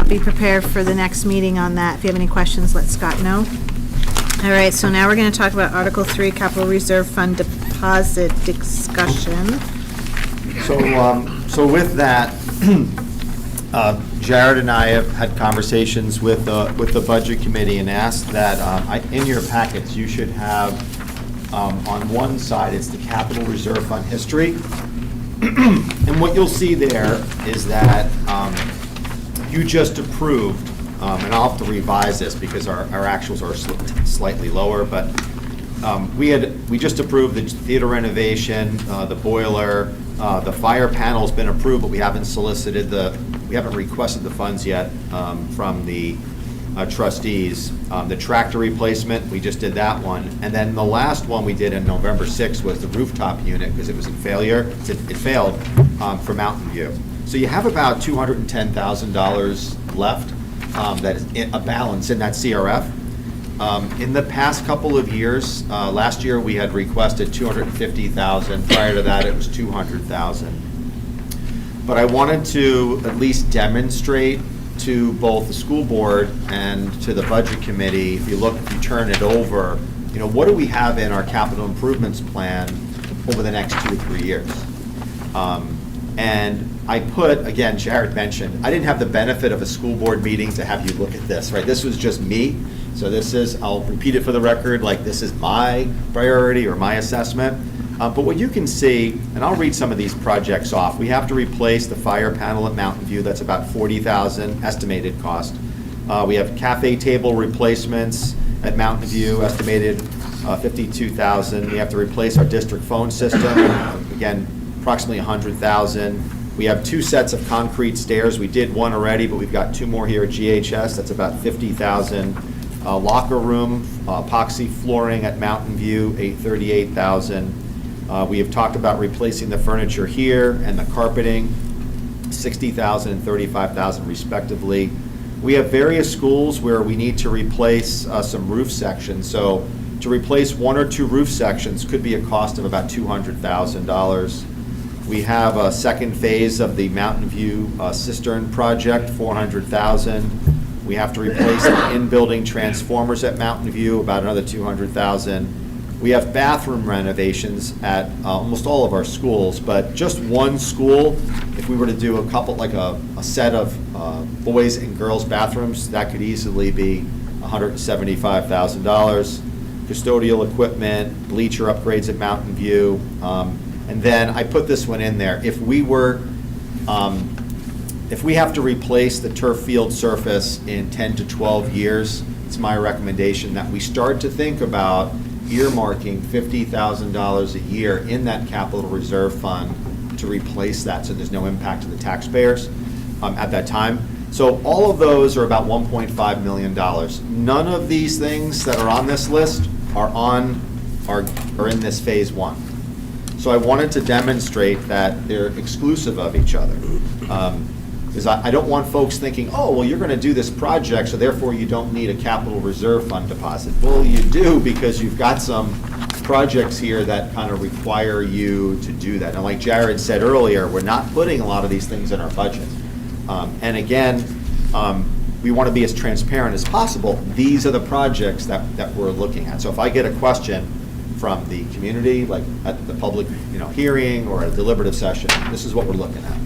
Speaker 1: be prepared for the next meeting on that. If you have any questions, let Scott know. All right, so now we're going to talk about Article 3, Capital Reserve Fund Deposit Discussion.
Speaker 11: So with that, Jared and I have had conversations with the Budget Committee and asked that in your packets, you should have, on one side, it's the Capital Reserve Fund history. And what you'll see there is that you just approved, and I'll have to revise this because our actuals are slightly lower, but we just approved the theater renovation, the boiler, the fire panel's been approved, but we haven't requested the funds yet from the trustees. The tractor replacement, we just did that one. And then the last one we did on November 6th was the rooftop unit because it was in failure. It failed for Mountain View. So you have about $210,000 left that is a balance in that CRF. In the past couple of years, last year we had requested $250,000. Prior to that, it was $200,000. But I wanted to at least demonstrate to both the school board and to the budget committee, if you turn it over, what do we have in our capital improvements plan over the next 2 to 3 years? And I put, again, Jared mentioned, I didn't have the benefit of a school board meeting to have you look at this, right? This was just me. So this is, I'll repeat it for the record, like this is my priority or my assessment. But what you can see, and I'll read some of these projects off. We have to replace the fire panel at Mountain View. That's about $40,000 estimated cost. We have cafe table replacements at Mountain View, estimated $52,000. We have to replace our district phone system, again, approximately $100,000. We have 2 sets of concrete stairs. We did one already, but we've got 2 more here at GHS. That's about $50,000. Locker room, epoxy flooring at Mountain View, $38,000. We have talked about replacing the furniture here and the carpeting, $60,000 and $35,000 respectively. We have various schools where we need to replace some roof sections. So to replace 1 or 2 roof sections could be a cost of about $200,000. We have a second phase of the Mountain View cistern project, $400,000. We have to replace the in-building transformers at Mountain View, about another $200,000. We have bathroom renovations at almost all of our schools, but just one school, if we were to do a couple, like a set of boys and girls bathrooms, that could easily be $175,000. Custodial equipment, bleacher upgrades at Mountain View. And then I put this one in there. If we have to replace the turf field surface in 10 to 12 years, it's my recommendation that we start to think about earmarking $50,000 a year in that capital reserve fund to replace that so there's no impact to the taxpayers at that time. So all of those are about $1.5 million. None of these things that are on this list are in this phase 1. So I wanted to demonstrate that they're exclusive of each other. Because I don't want folks thinking, oh, well, you're going to do this project, so therefore you don't need a capital reserve fund deposit. Well, you do, because you've got some projects here that kind of require you to do that. And like Jared said earlier, we're not putting a lot of these things in our budget. And again, we want to be as transparent as possible. These are the projects that we're looking at. So if I get a question from the community, like at the public hearing or a deliberative session, this is what we're looking at.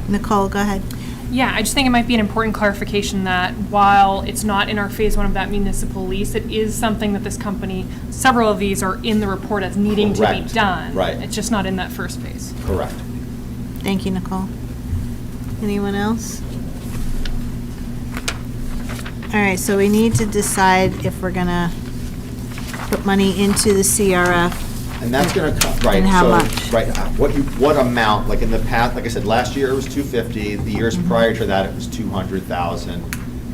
Speaker 1: Nicole, go ahead.
Speaker 6: Yeah, I just think it might be an important clarification that while it's not in our phase 1 of that municipal lease, it is something that this company, several of these are in the report as needing to be done.
Speaker 11: Right.
Speaker 6: It's just not in that first phase.
Speaker 11: Correct.
Speaker 1: Thank you, Nicole. Anyone else? All right, so we need to decide if we're gonna put money into the CRF.
Speaker 11: And that's gonna come, right,
Speaker 1: And how
Speaker 11: so,
Speaker 1: much?
Speaker 11: right, what amount, like in the past, like I said, last year it was 250, the years
Speaker 1: Mm-hmm.
Speaker 11: prior to that it was 200,000.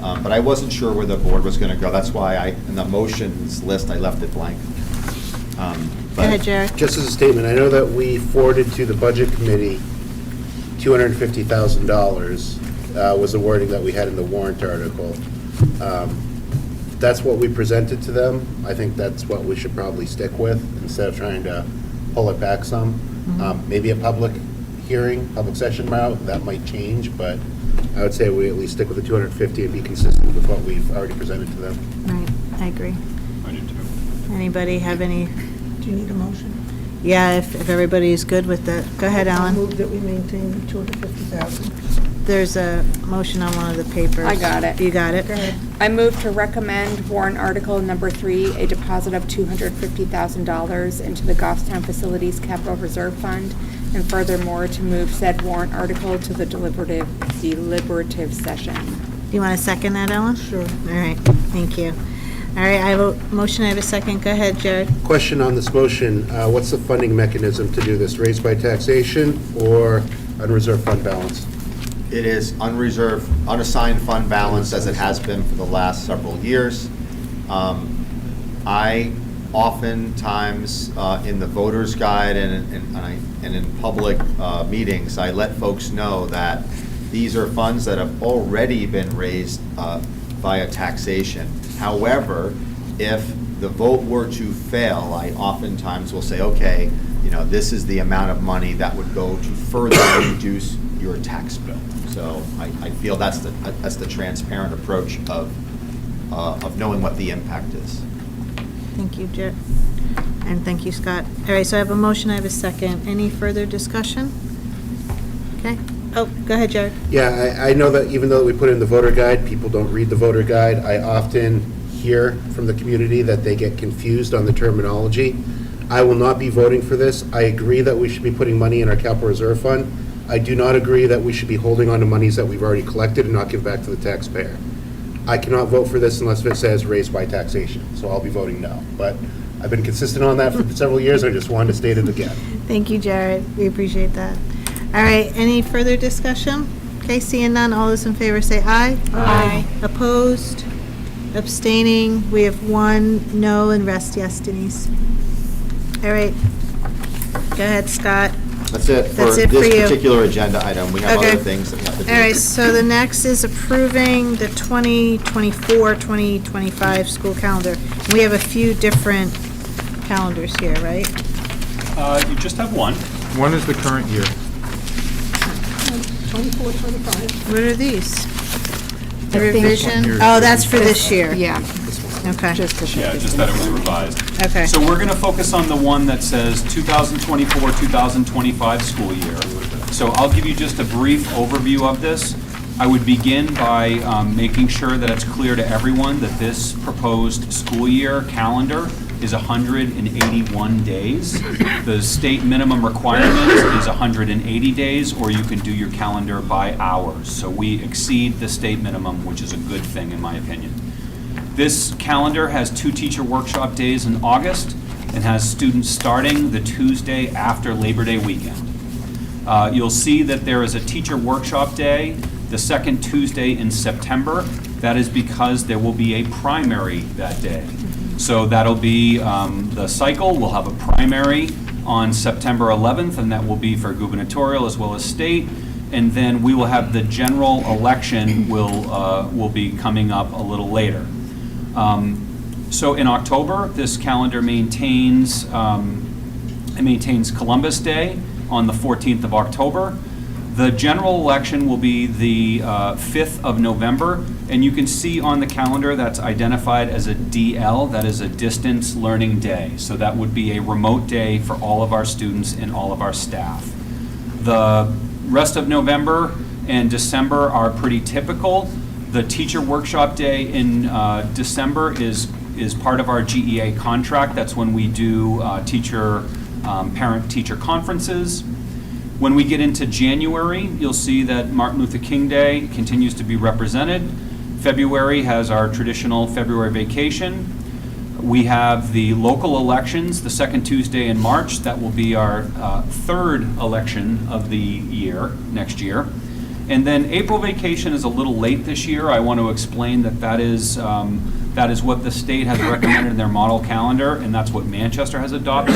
Speaker 11: But I wasn't sure where the board was gonna go, that's why in the motions list, I left it blank.
Speaker 1: Go ahead, Jared.
Speaker 14: Just as a statement, I know that we forwarded to the Budget Committee $250,000 was the wording that we had in the warrant article. That's what we presented to them. I think that's what we should probably stick with instead of trying to pull it back some. Maybe a public hearing, public session route, that might change, but I would say we at least stick with the 250 and be consistent with what we've already presented to them.
Speaker 1: Right, I agree.
Speaker 3: I do too.
Speaker 1: Anybody have any?
Speaker 9: Do you need a motion?
Speaker 1: Yeah, if everybody's good with that. Go ahead,
Speaker 9: I'll
Speaker 1: Alan.
Speaker 9: move that we maintain the 250,000.
Speaker 1: There's a motion on one of the papers.
Speaker 13: I got it.
Speaker 1: You got it?
Speaker 9: Go ahead.
Speaker 13: I move to recommend warrant article number 3, a deposit of $250,000 into the Goffstown Facilities Capital Reserve Fund, and furthermore, to move said warrant article to the deliberative session.
Speaker 1: Do you want to second that, Ellen?
Speaker 9: Sure.
Speaker 1: All right, thank you. All right, I have a motion, I have a second. Go ahead, Jared.
Speaker 14: Question on this motion, what's the funding mechanism to do this? Raised by taxation or unreserved fund balance?
Speaker 11: It is unreserved, unassigned fund balance as it has been for the last several years. I oftentimes, in the voter's guide and in public meetings, I let folks know that these are funds that have already been raised via taxation. However, if the vote were to fail, I oftentimes will say, okay, this is the amount of money that would go to further reduce your tax bill. So I feel that's the transparent approach of knowing what the impact is.
Speaker 1: Thank you, Jared. And thank you, Scott. All right, so I have a motion, I have a second. Any further discussion? Okay. Oh, go ahead, Jared.
Speaker 14: Yeah, I know that even though we put in the voter guide, people don't read the voter guide. I often hear from the community that they get confused on the terminology. I will not be voting for this. I agree that we should be putting money in our capital reserve fund. I do not agree that we should be holding on to monies that we've already collected and not give back to the taxpayer. I cannot vote for this unless it says raised by taxation, so I'll be voting no. But I've been consistent on that for several years, I just wanted to state it again.
Speaker 1: Thank you, Jared. We appreciate that. All right, any further discussion? Okay, seeing none, all those in favor say aye.
Speaker 13: Aye.
Speaker 1: Opposed? Abstaining? We have 1 no and rest yes, Denise. All right. Go ahead, Scott.
Speaker 11: That's it for
Speaker 1: That's it for
Speaker 11: this
Speaker 1: you.
Speaker 11: particular agenda item. We have
Speaker 1: Okay.
Speaker 11: other things that we have to do.
Speaker 1: All right, so the next is approving the 2024-2025 school calendar. We have a few different calendars here, right?
Speaker 3: You just have one.
Speaker 10: When is the current year?
Speaker 9: 24, 25.
Speaker 1: What are these? The
Speaker 10: This one
Speaker 1: revision?
Speaker 10: here is
Speaker 1: Oh, that's for this year.
Speaker 15: Yeah.
Speaker 1: Okay,
Speaker 3: Yeah, just that it was revised.
Speaker 1: okay.
Speaker 3: So we're going to focus on the one that says 2024-2025 school year. So I'll give you just a brief overview of this. I would begin by making sure that it's clear to everyone that this proposed school year calendar is 181 days. The state minimum requirement is 180 days, or you can do your calendar by hours. So we exceed the state minimum, which is a good thing in my opinion. This calendar has 2 teacher workshop days in August and has students starting the Tuesday after Labor Day weekend. You'll see that there is a teacher workshop day the second Tuesday in September. That is because there will be a primary that day. So that'll be the cycle. We'll have a primary on September 11th, and that will be for gubernatorial as well as state. And then we will have the general election will be coming up a little later. So in October, this calendar maintains Columbus Day on the 14th of October. The general election will be the 5th of November, and you can see on the calendar that's identified as a DL, that is a distance learning day. So that would be a remote day for all of our students and all of our staff. The rest of November and December are pretty typical. The teacher workshop day in December is part of our GEA contract. That's when we do parent-teacher conferences. When we get into January, you'll see that Martin Luther King Day continues to be represented. February has our traditional February vacation. We have the local elections, the second Tuesday in March. That will be our third election of the year, next year. And then April vacation is a little late this year. I want to explain that is what the state has recommended in their model calendar, and that's what Manchester has adopted.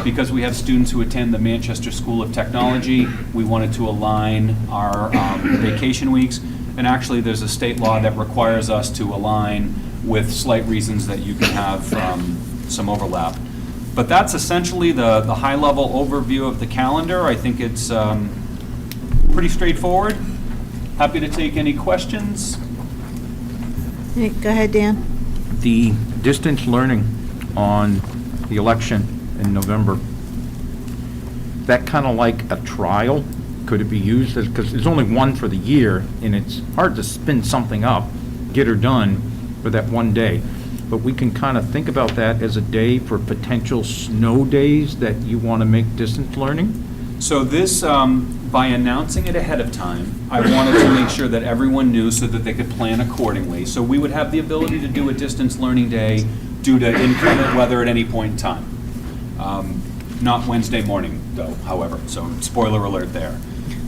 Speaker 3: Because we have students who attend the Manchester School of Technology, we wanted to align our vacation weeks. And actually, there's a state law that requires us to align with slight reasons that you can have some overlap. But that's essentially the high-level overview of the calendar. I think it's pretty straightforward. Happy to take any questions.
Speaker 1: Hey, go ahead, Dan.
Speaker 10: The distance learning on the election in November, that kind of like a trial? Could it be used as, because there's only one for the year, and it's hard to spin something up, get her done for that one day. But we can kind of think about that as a day for potential snow days that you want to make distance learning?
Speaker 3: So this, by announcing it ahead of time, I wanted to make sure that everyone knew so that they could plan accordingly. So we would have the ability to do a distance learning day due to inclement weather at any point in time. Not Wednesday morning, though, however, so spoiler alert there.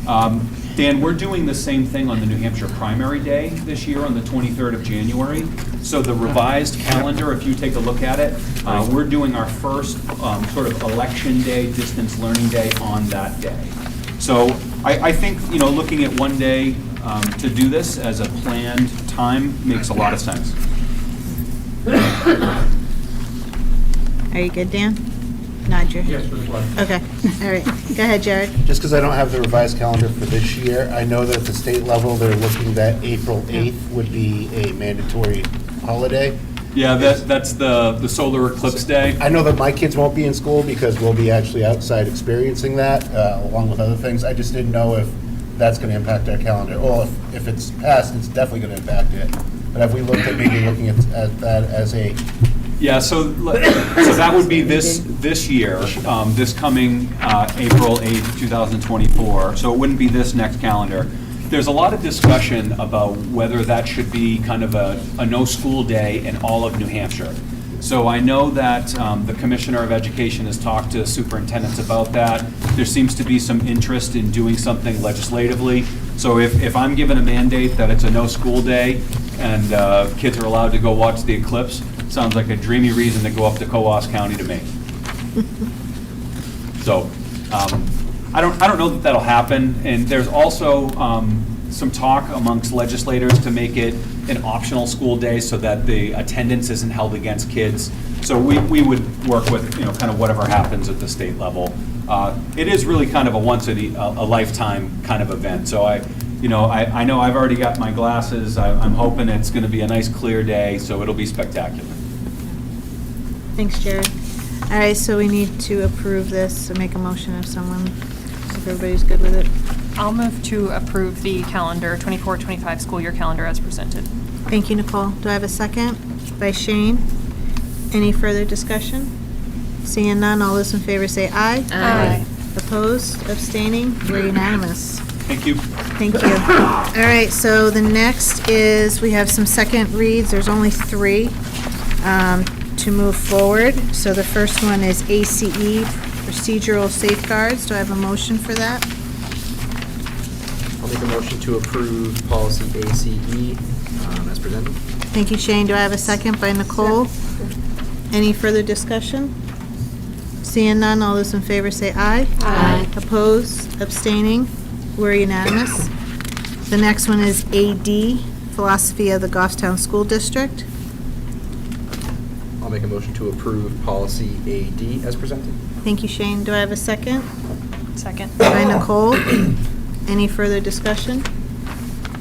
Speaker 3: Dan, we're doing the same thing on the New Hampshire primary day this year on the 23rd of January. So the revised calendar, if you take a look at it, we're doing our first sort of election day, distance learning day on that day. So I think, looking at one day to do this as a planned time makes a lot of sense.
Speaker 1: Are you good, Dan? Nod your head.
Speaker 10: Yes, Ms. Lund.
Speaker 1: Okay, all right. Go ahead, Jared.
Speaker 14: Just because I don't have the revised calendar for this year, I know that at the state level, they're looking that April 8th would be a mandatory holiday.
Speaker 3: Yeah, that's the solar eclipse day.
Speaker 14: I know that my kids won't be in school because we'll be actually outside experiencing that, along with other things. I just didn't know if that's going to impact our calendar. Well, if it's passed, it's definitely going to impact it. But have we looked at maybe looking at that as a...
Speaker 3: Yeah, so that would be this year, this coming April 8th, 2024. So it wouldn't be this next calendar. There's a lot of discussion about whether that should be kind of a no-school day in all of New Hampshire. So I know that the Commissioner of Education has talked to superintendents about that. There seems to be some interest in doing something legislatively. So if I'm given a mandate that it's a no-school day and kids are allowed to go watch the eclipse, sounds like a dreamy reason to go up to Coos County to me. So I don't know that that'll happen. And there's also some talk amongst legislators to make it an optional school day so that the attendance isn't held against kids. So we would work with kind of whatever happens at the state level. It is really kind of a once a lifetime kind of event. So I know I've already got my glasses. I'm hoping it's going to be a nice clear day, so it'll be spectacular.
Speaker 1: Thanks, Jared. All right, so we need to approve this, or make a motion if everybody's good with it.
Speaker 6: I'll move to approve the calendar, 24-25 school year calendar as presented.
Speaker 1: Thank you, Nicole. Do I have a second? By Shane. Any further discussion? Seeing none, all those in favor say aye.
Speaker 15: Aye.
Speaker 1: Opposed, abstaining, we're unanimous.
Speaker 3: Thank you.
Speaker 1: Thank you. All right, so the next is, we have some second reads. There's only 3 to move forward. So the first one is ACE, procedural safeguards. Do I have a motion for that?
Speaker 16: I'll make a motion to approve policy ACE as presented.
Speaker 1: Thank you, Shane. Do I have a second by Nicole? Any further discussion? Seeing none, all those in favor say aye.
Speaker 15: Aye.
Speaker 1: Opposed, abstaining, we're unanimous. The next one is AD, philosophy of the Goffstown School District.
Speaker 16: I'll make a motion to approve policy AD as presented.
Speaker 1: Thank you, Shane. Do I have a second?
Speaker 6: Second.
Speaker 1: By Nicole. Any further discussion?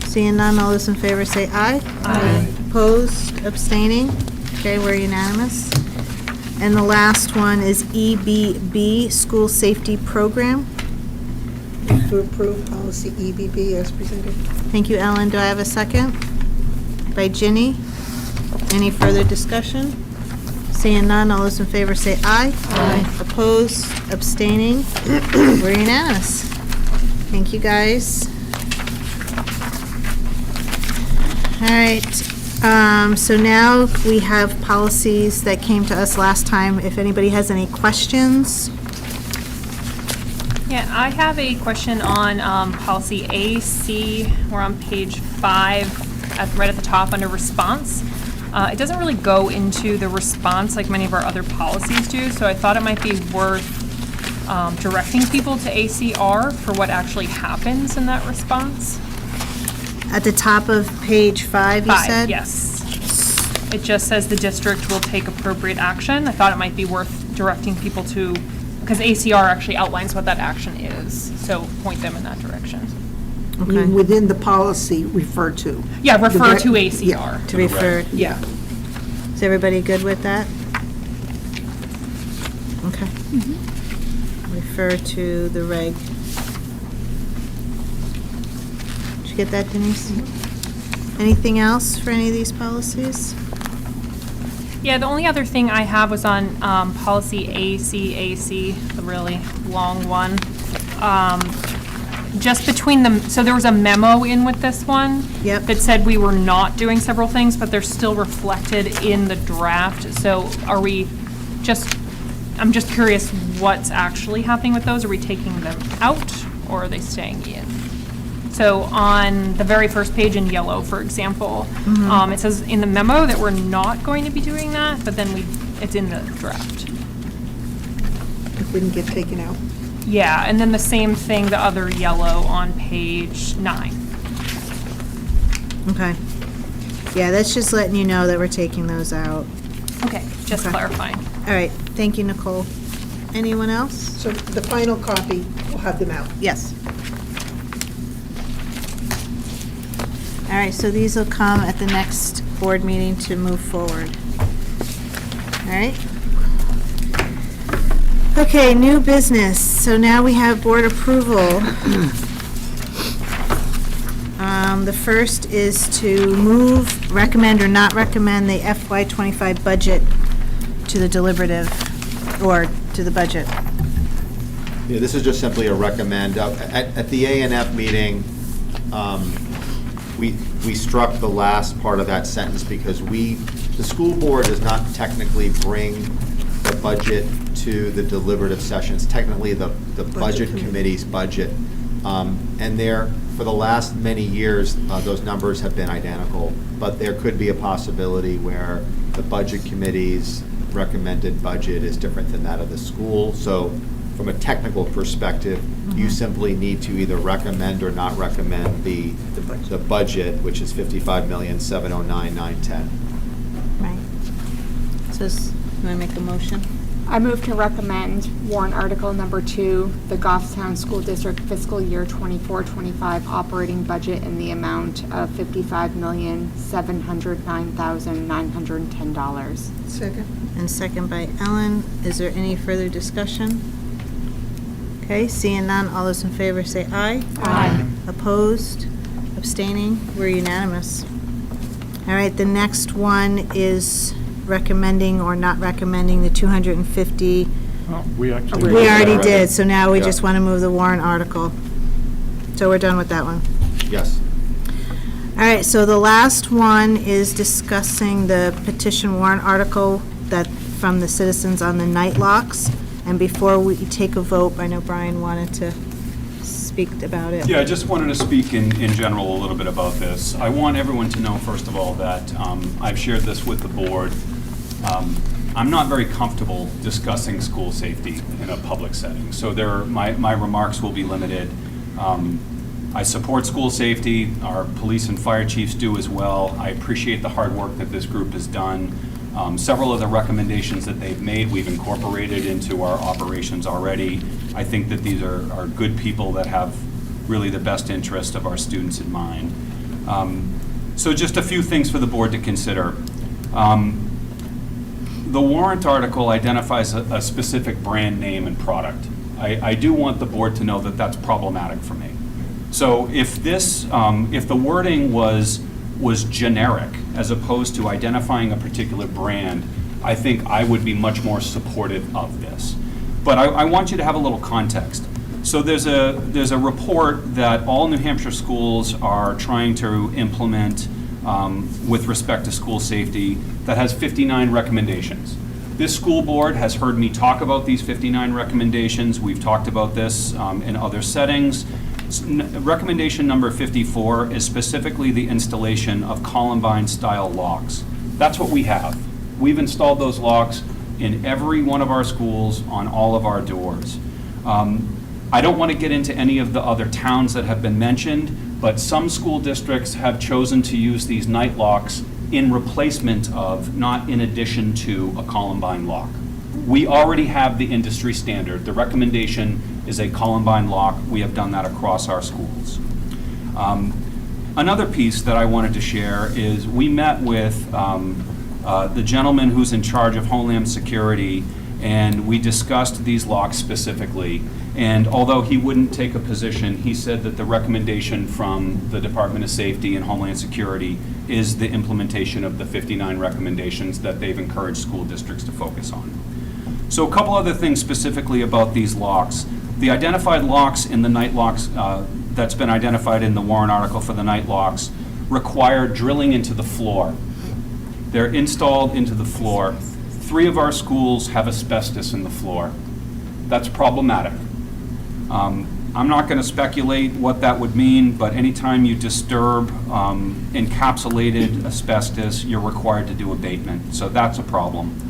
Speaker 1: Seeing none, all those in favor say aye.
Speaker 15: Aye.
Speaker 1: Opposed, abstaining? Okay, we're unanimous. And the last one is EBB, School Safety Program.
Speaker 9: To approve policy EBB as presented.
Speaker 1: Thank you, Ellen. Do I have a second? By Ginny. Any further discussion? Seeing none, all those in favor say aye.
Speaker 15: Aye.
Speaker 1: Opposed, abstaining? We're unanimous. Thank you, guys. All right, so now we have policies that came to us last time. If anybody has any questions?
Speaker 6: Yeah, I have a question on policy AC. We're on page 5, right at the top under response. It doesn't really go into the response like many of our other policies do, so I thought it might be worth directing people to ACR for what actually happens in that response.
Speaker 1: At the top of page 5, you said?
Speaker 6: 5, yes. It just says the district will take appropriate action. I thought it might be worth directing people to, because ACR actually outlines what that action is, so point them in that direction.
Speaker 9: I mean, within the policy, refer to.
Speaker 6: Yeah, refer
Speaker 9: The
Speaker 6: to
Speaker 9: re-
Speaker 6: ACR.
Speaker 9: yeah.
Speaker 1: To refer,
Speaker 6: Yeah.
Speaker 1: is everybody good with that? Okay. Refer to the reg. Did you get that, Denise? Anything else for any of these policies?
Speaker 6: Yeah, the only other thing I have was on policy ACAC, the really long one. Just between them, so there was a memo in with this one.
Speaker 1: Yep.
Speaker 6: That said we were not doing several things, but they're still reflected in the draft. So are we just, I'm just curious what's actually happening with those. Are we taking them out or are they staying in? So on the very first page in yellow, for example, it says in the memo that we're not going to be doing that, but then it's in the draft.
Speaker 9: It wouldn't get taken out.
Speaker 6: Yeah, and then the same thing, the other yellow on page 9.
Speaker 1: Okay. Yeah, that's just letting you know that we're taking those out.
Speaker 6: Okay, just
Speaker 1: Okay.
Speaker 6: clarifying.
Speaker 1: All right, thank you, Nicole. Anyone else?
Speaker 9: So the final copy will have them out.
Speaker 1: Yes. All right, so these will come at the next board meeting to move forward. All right? Okay, new business. So now we have board approval. The first is to move, recommend or not recommend the FY25 budget to the deliberative, or to the budget.
Speaker 11: Yeah, this is just simply a recommend. At the A&F meeting, we struck the last part of that sentence because the school board does not technically bring the budget to the deliberative sessions. Technically, the budget committee's budget. And there, for the last many years, those numbers have been identical, but there could be a possibility where the budget committee's recommended budget is different than that of the school. So from a technical perspective, you simply need to either recommend or not recommend the budget, which is $55,709,910.
Speaker 1: Right. So, you want to make a motion?
Speaker 13: I move to recommend warrant article number 2, the Goffstown School District fiscal year 24-25 operating budget in the amount of $55,709,910.
Speaker 9: Second.
Speaker 1: And second by Ellen. Is there any further discussion? Okay, seeing none, all those in favor say aye.
Speaker 13: Aye.
Speaker 1: Opposed? Abstaining? We're unanimous. All right, the next one is recommending or not recommending the 250.
Speaker 10: We actually.
Speaker 1: We already did, so now we
Speaker 11: Yeah.
Speaker 1: just want to move the warrant article. So we're done with that one.
Speaker 11: Yes.
Speaker 1: All right, so the last one is discussing the petition warrant article that, from the citizens on the night locks. And before we take a vote, I know Brian wanted to speak about it.
Speaker 3: Yeah, I just wanted to speak in general a little bit about this. I want everyone to know, first of all, that I've shared this with the board. I'm not very comfortable discussing school safety in a public setting, so my remarks will be limited. I support school safety. Our police and fire chiefs do as well. I appreciate the hard work that this group has done. Several of the recommendations that they've made, we've incorporated into our operations already. I think that these are good people that have really the best interest of our students in mind. So just a few things for the board to consider. The warrant article identifies a specific brand name and product. I do want the board to know that that's problematic for me. So if the wording was generic as opposed to identifying a particular brand, I think I would be much more supportive of this. But I want you to have a little context. So there's a report that all New Hampshire schools are trying to implement with respect to school safety that has 59 recommendations. This school board has heard me talk about these 59 recommendations. We've talked about this in other settings. Recommendation number 54 is specifically the installation of Columbine-style locks. That's what we have. We've installed those locks in every one of our schools on all of our doors. I don't want to get into any of the other towns that have been mentioned, but some school districts have chosen to use these night locks in replacement of, not in addition to, a Columbine lock. We already have the industry standard. The recommendation is a Columbine lock. We have done that across our schools. Another piece that I wanted to share is we met with the gentleman who's in charge of Homeland Security, and we discussed these locks specifically. And although he wouldn't take a position, he said that the recommendation from the Department of Safety and Homeland Security is the implementation of the 59 recommendations that they've encouraged school districts to focus on. So a couple other things specifically about these locks. The identified locks in the night locks that's been identified in the warrant article for the night locks require drilling into the floor. They're installed into the floor. 3 of our schools have asbestos in the floor. That's problematic. I'm not going to speculate what that would mean, but anytime you disturb encapsulated asbestos, you're required to do abatement. So that's a problem.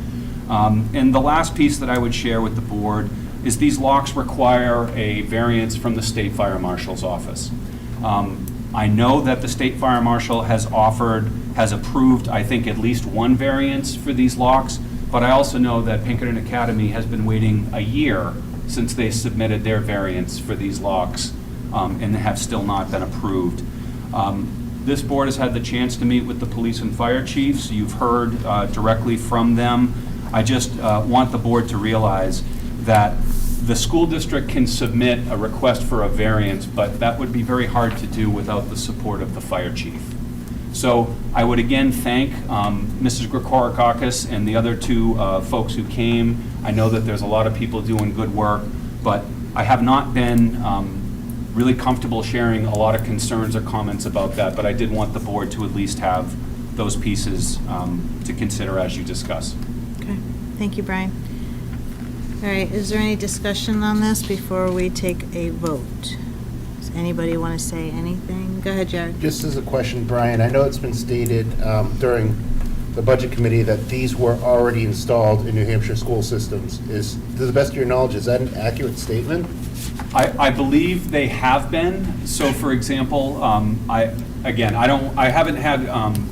Speaker 3: And the last piece that I would share with the board is these locks require a variance from the State Fire Marshal's office. I know that the State Fire Marshal has approved, I think, at least one variance for these locks, but I also know that Pinkerton Academy has been waiting a year since they submitted their variance for these locks and have still not been approved. This board has had the chance to meet with the police and fire chiefs. You've heard directly from them. I just want the board to realize that the school district can submit a request for a variance, but that would be very hard to do without the support of the fire chief. So I would again thank Mrs. Grigorakakis and the other 2 folks who came. I know that there's a lot of people doing good work, but I have not been really comfortable sharing a lot of concerns or comments about that, but I did want the board to at least have those pieces to consider as you discuss.
Speaker 1: Okay, thank you, Brian. All right, is there any discussion on this before we take a vote? Does anybody want to say anything? Go ahead, Jared.
Speaker 14: Just as a question, Brian, I know it's been stated during the Budget Committee that these were already installed in New Hampshire school systems. To the best of your knowledge, is that an accurate statement?
Speaker 3: I believe they have been. So, for example, I haven't had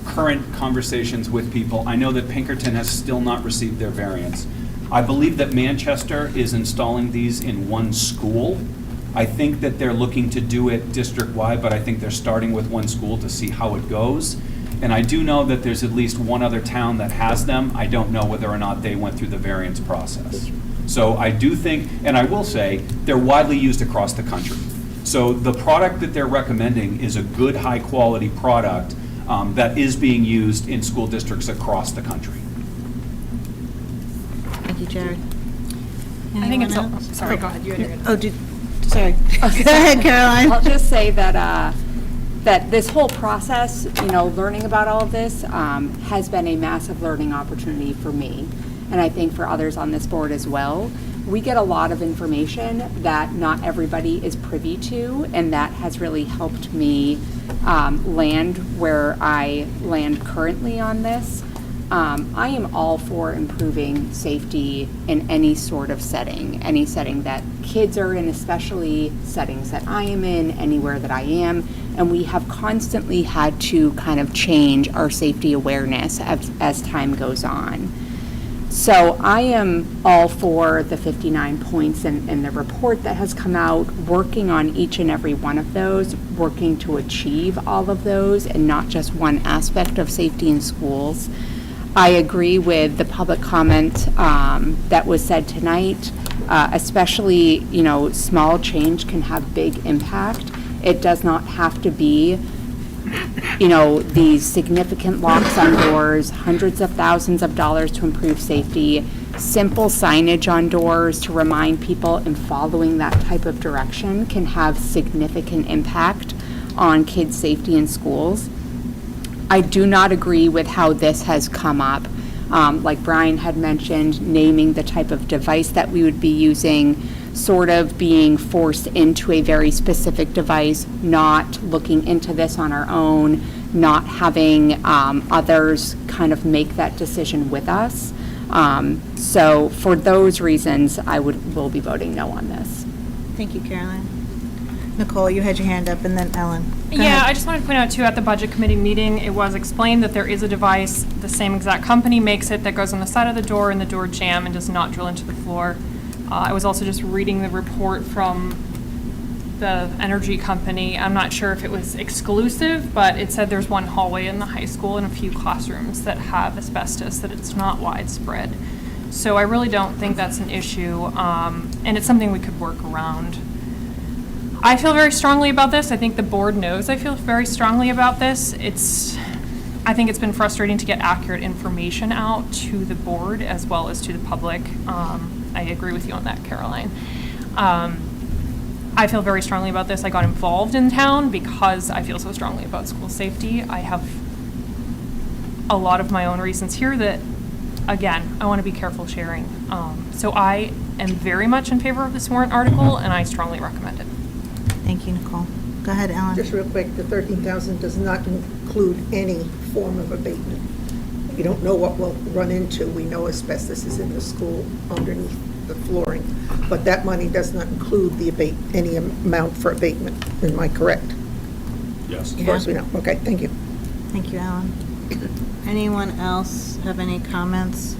Speaker 3: current conversations with people. I know that Pinkerton has still not received their variance. I believe that Manchester is installing these in one school. I think that they're looking to do it district-wide, but I think they're starting with one school to see how it goes. And I do know that there's at least one other town that has them. I don't know whether or not they went through the variance process. So I do think, and I will say, they're widely used across the country. So the product that they're recommending is a good, high-quality product that is being used in school districts across the country.
Speaker 1: Thank you, Jared.
Speaker 6: I think it's,
Speaker 1: Anyone else?
Speaker 6: sorry, go ahead. You had your-
Speaker 1: Sorry. Go ahead, Caroline.
Speaker 13: I'll just say that that this whole process, learning about all of this has been a massive learning opportunity for me, and I think for others on this board as well. We get a lot of information that not everybody is privy to, and that has really helped me land where I land currently on this. I am all for improving safety in any sort of setting, any setting that kids are in, especially settings that I am in, anywhere that I am, and we have constantly had to kind of change our safety awareness as time goes on. So I am all for the 59 points in the report that has come out, working on each and every one of those, working to achieve all of those, and not just one aspect of safety in schools. I agree with the public comment that was said tonight, especially, small change can have big impact. It does not have to be, these significant locks on doors, hundreds of thousands of dollars to improve safety, simple signage on doors to remind people and following that type of direction can have significant impact on kids' safety in schools. I do not agree with how this has come up. Like Brian had mentioned, naming the type of device that we would be using, sort of being forced into a very specific device, not looking into this on our own, not having others kind of make that decision with us. So for those reasons, will be voting no on this.
Speaker 1: Thank you, Caroline. Nicole, you had your hand up, and then Ellen. Go
Speaker 6: Yeah,
Speaker 1: ahead.
Speaker 6: I just wanted to point out too, at the budget committee meeting, it was explained that there is a device, the same exact company makes it, that goes on the side of the door in the door jamb and does not drill into the floor. I was also just reading the report from the energy company. I'm not sure if it was exclusive, but it said there's one hallway in the high school and a few classrooms that have asbestos, that it's not widespread. So I really don't think that's an issue, and it's something we could work around. I feel very strongly about this. I think the board knows I feel very strongly about this. I think it's been frustrating to get accurate information out to the board as well as to the public. I agree with you on that, Caroline. I feel very strongly about this. I got involved in town because I feel so strongly about school safety. I have a lot of my own reasons here that, again, I want to be careful sharing. So I am very much in favor of this warrant article, and I strongly recommend it.
Speaker 1: Thank you, Nicole. Go ahead, Ellen.
Speaker 9: Just real quick, the 13,000 does not include any form of abatement. We don't know what we'll run into. We know asbestos is in the school underneath the flooring, but that money does not include any amount for abatement. Am I correct?
Speaker 3: Yes.
Speaker 9: As far as we know. Okay, thank you.
Speaker 1: Thank you, Ellen. Anyone else have any comments?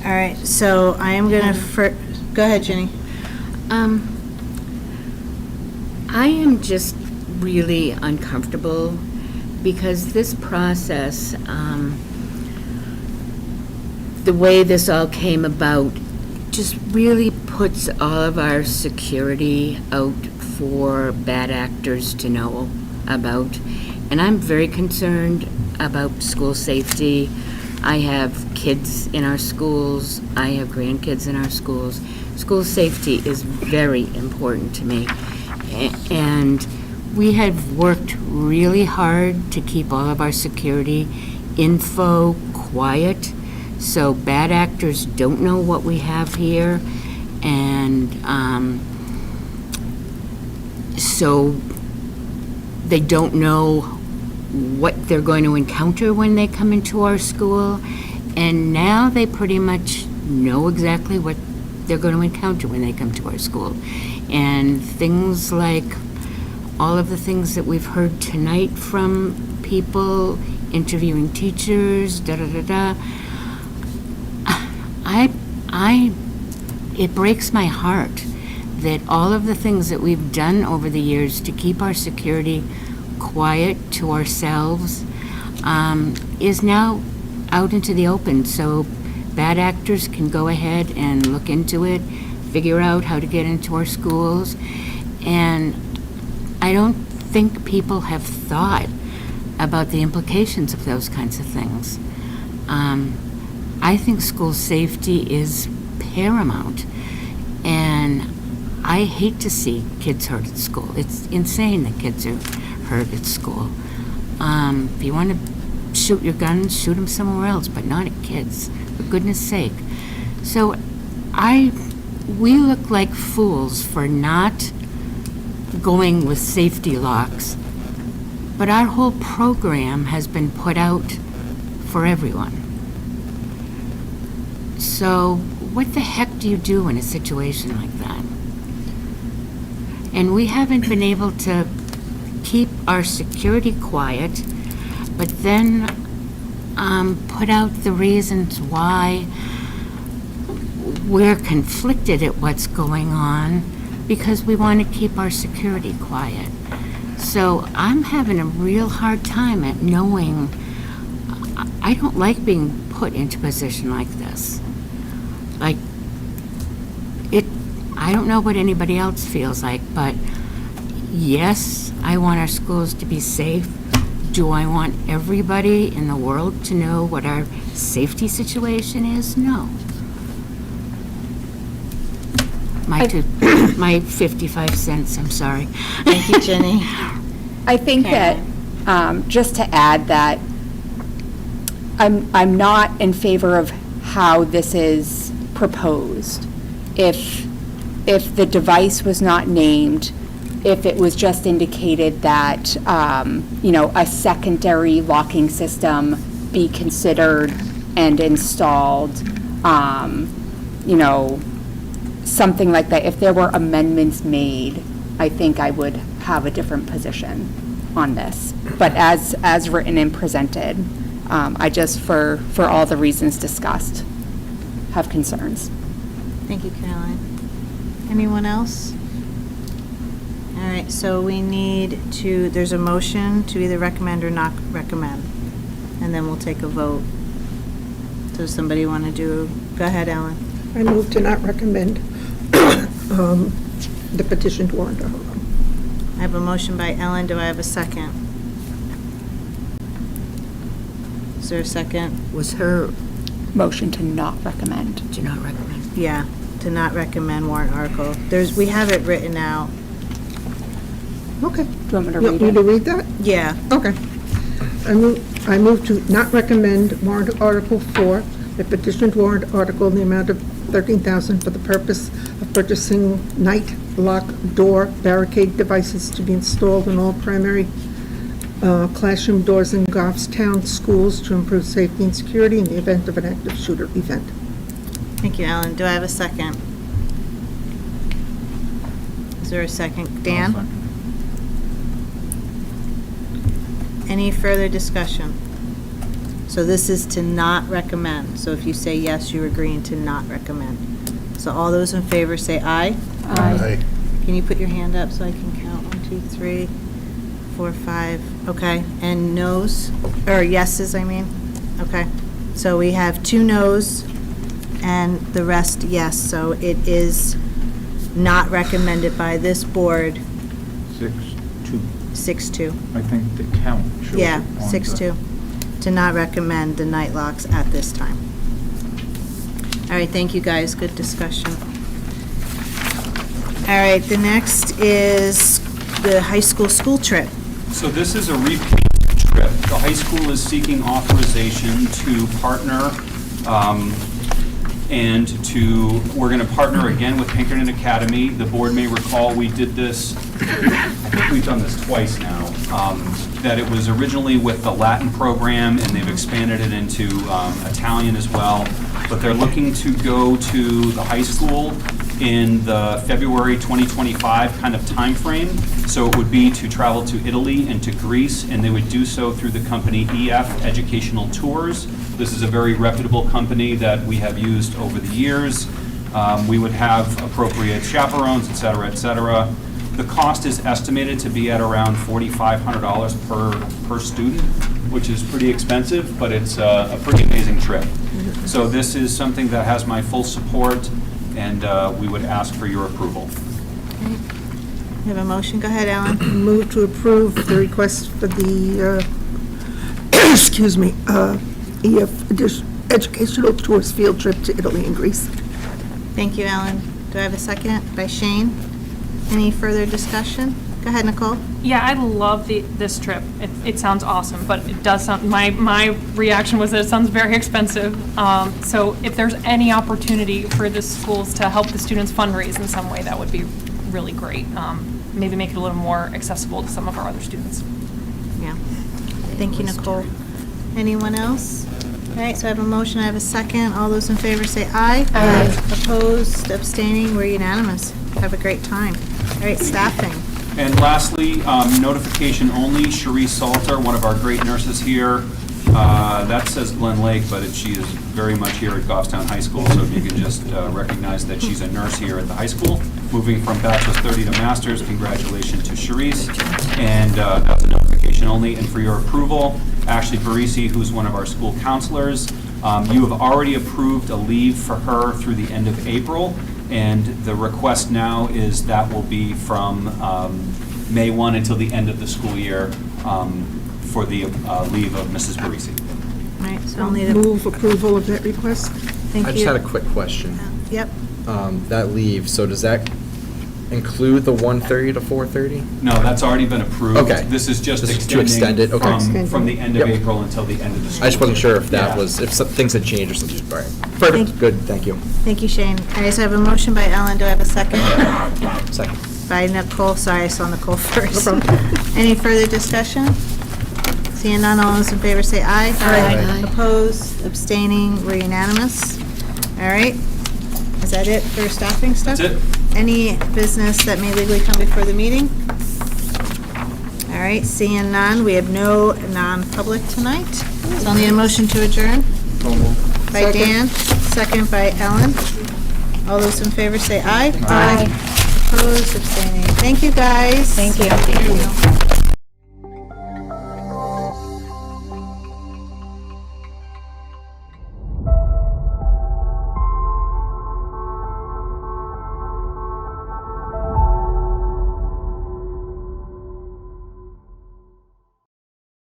Speaker 1: All right, so I am going to, go ahead, Jenny.
Speaker 15: I am just really uncomfortable because this process, the way this all came about, just really puts all of our security out for bad actors to know about. And I'm very concerned about school safety. I have kids in our schools. I have grandkids in our schools. School safety is very important to me. And we have worked really hard to keep all of our security info quiet, so bad actors don't know what we have here, and so they don't know what they're going to encounter when they come into our school, and now they pretty much know exactly what they're going to encounter when they come to our school. And things like all of the things that we've heard tonight from people interviewing teachers, it breaks my heart that all of the things that we've done over the years to keep our security quiet to ourselves is now out into the open, so bad actors can go ahead and look into it, figure out how to get into our schools, and I don't think people have thought about the implications of those kinds of things. I think school safety is paramount, and I hate to see kids hurt at school. It's insane that kids are hurt at school. If you want to shoot your guns, shoot them somewhere else, but not at kids, for goodness sake. So we look like fools for not going with safety locks, but our whole program has been put out for everyone. So what the heck do you do in a situation like that? And we haven't been able to keep our security quiet, but then put out the reasons why we're conflicted at what's going on because we want to keep our security quiet. So I'm having a real hard time at knowing. I don't like being put into a position like this. Like, I don't know what anybody else feels like, but yes, I want our schools to be safe. Do I want everybody in the world to know what our safety situation is? No. My 55 cents, I'm sorry.
Speaker 1: Thank you, Jenny.
Speaker 5: I think that
Speaker 13: Just to add that I'm not in favor of how this is proposed. If the device was not named, if it was just indicated that, a secondary locking system be considered and installed, something like that, if there were amendments made, I think I would have a different position on this. But as written and presented, I just, for all the reasons discussed, have concerns.
Speaker 1: Thank you, Caroline. Anyone else? All right, so we need to, there's a motion to either recommend or not recommend, and then we'll take a vote. So somebody want to do, go ahead, Ellen.
Speaker 9: I move to not recommend the petitioned warrant article.
Speaker 1: I have a motion by Ellen. Do I have a second? Is there a second?
Speaker 15: Was her
Speaker 13: Motion to not recommend.
Speaker 15: to not recommend?
Speaker 1: Yeah, to not recommend warrant article. We have it written out.
Speaker 9: Okay.
Speaker 13: Do you want me to
Speaker 9: You
Speaker 13: read
Speaker 9: want me to
Speaker 13: it?
Speaker 9: read that?
Speaker 1: Yeah.
Speaker 9: Okay. I move to not recommend warrant Article 4, the petitioned warrant article in the amount of $13,000 for the purpose of purchasing night lock door barricade devices to be installed in all primary classroom doors in Goffstown schools to improve safety and security in the event of an active shooter event.
Speaker 1: Thank you, Ellen. Do I have a second? Is there a second? Dan? Any further discussion? So this is to not recommend. So if you say yes, you're agreeing to not recommend. So all those in favor say aye.
Speaker 14: Aye.
Speaker 1: Can you put your hand up so I can count? 1, 2, 3, 4, 5. Okay. And noes, or yeses, I mean? Okay. So we have 2 noes and the rest yes. So it is not recommended by this board,
Speaker 10: 6-2.
Speaker 1: 6-2.
Speaker 10: I think the count shows it
Speaker 1: Yeah,
Speaker 10: on the-
Speaker 1: 6-2, to not recommend the night locks at this time. All right, thank you, guys, good discussion. All right, the next is the high school trip.
Speaker 3: So this is a repeat trip. The high school is seeking authorization to partner, we're going to partner again with Pinkerton Academy. The board may recall we did this, I think we've done this twice now, that it was originally with the Latin program, and they've expanded it into Italian as well. But they're looking to go to the high school in the February 2025 kind of timeframe. So it would be to travel to Italy and to Greece, and they would do so through the company EF Educational Tours. This is a very reputable company that we have used over the years. We would have appropriate chaperones, et cetera, et cetera. The cost is estimated to be at around $4,500 per student, which is pretty expensive, but it's a pretty amazing trip. So this is something that has my full support, and we would ask for your approval.
Speaker 1: You have a motion? Go ahead, Ellen.
Speaker 9: Move to approve the request for the, EF Educational Tours field trip to Italy and Greece.
Speaker 1: Thank you, Ellen. Do I have a second? By Shane. Any further discussion? Go ahead, Nicole.
Speaker 6: Yeah, I love this trip. It sounds awesome, but it does sound, my reaction was that it sounds very expensive. So if there's any opportunity for the schools to help the students fundraise in some way, that would be really great. Maybe make it a little more accessible to some of our other students.
Speaker 1: Yeah. Thank you, Nicole. Anyone else? All right, so I have a motion, I have a second. All those in favor say aye. Aye. Opposed, abstaining, we're unanimous. Have a great time. All right, staffing.
Speaker 3: And lastly, notification only, Cherise Salter, one of our great nurses here. That says Glen Lake, but she is very much here at Goffstown High School, so if you can just recognize that she's a nurse here at the high school. Moving from bachelor's 30 to master's, congratulations to Cherise. And that's a notification only. And for your approval, Ashley Parisi, who's one of our school counselors, you have already approved a leave for her through the end of April. And the request now is that will be from May 1 until the end of the school year for the leave of Mrs. Parisi.
Speaker 1: All right, so I'll need a...
Speaker 9: Move approval of that request.
Speaker 1: Thank you.
Speaker 16: I just had a quick question.
Speaker 1: Yep.
Speaker 16: That leave, so does that include the 1:30 to 4:30?
Speaker 3: No, that's already been approved.
Speaker 16: Okay.
Speaker 3: This is just
Speaker 16: Just to extend
Speaker 3: extending
Speaker 16: it, okay.
Speaker 3: from the end of
Speaker 16: Yep.
Speaker 3: April until the end of the school.
Speaker 16: I just wasn't sure if that
Speaker 3: Yeah.
Speaker 16: was, if some things had changed or something. All right.
Speaker 1: Thank-
Speaker 16: Perfect, good, thank you.
Speaker 1: Thank you, Shane. All right, so I have a motion by Ellen. Do I have a second?
Speaker 16: Second.
Speaker 1: By Nicole. Sorry, I saw Nicole first. Any further discussion? Seeing none, all those in favor say aye.
Speaker 9: Aye.
Speaker 1: Opposed, abstaining, we're unanimous. All right. Is that it for staffing stuff?
Speaker 3: That's it.
Speaker 1: Any business that may legally come before the meeting? All right, seeing none, we have no non-public tonight. So I'll need a motion to adjourn. By Dan, second by Ellen. All those in favor say aye. Aye. Opposed, abstaining. Thank you, guys.
Speaker 4: Thank you.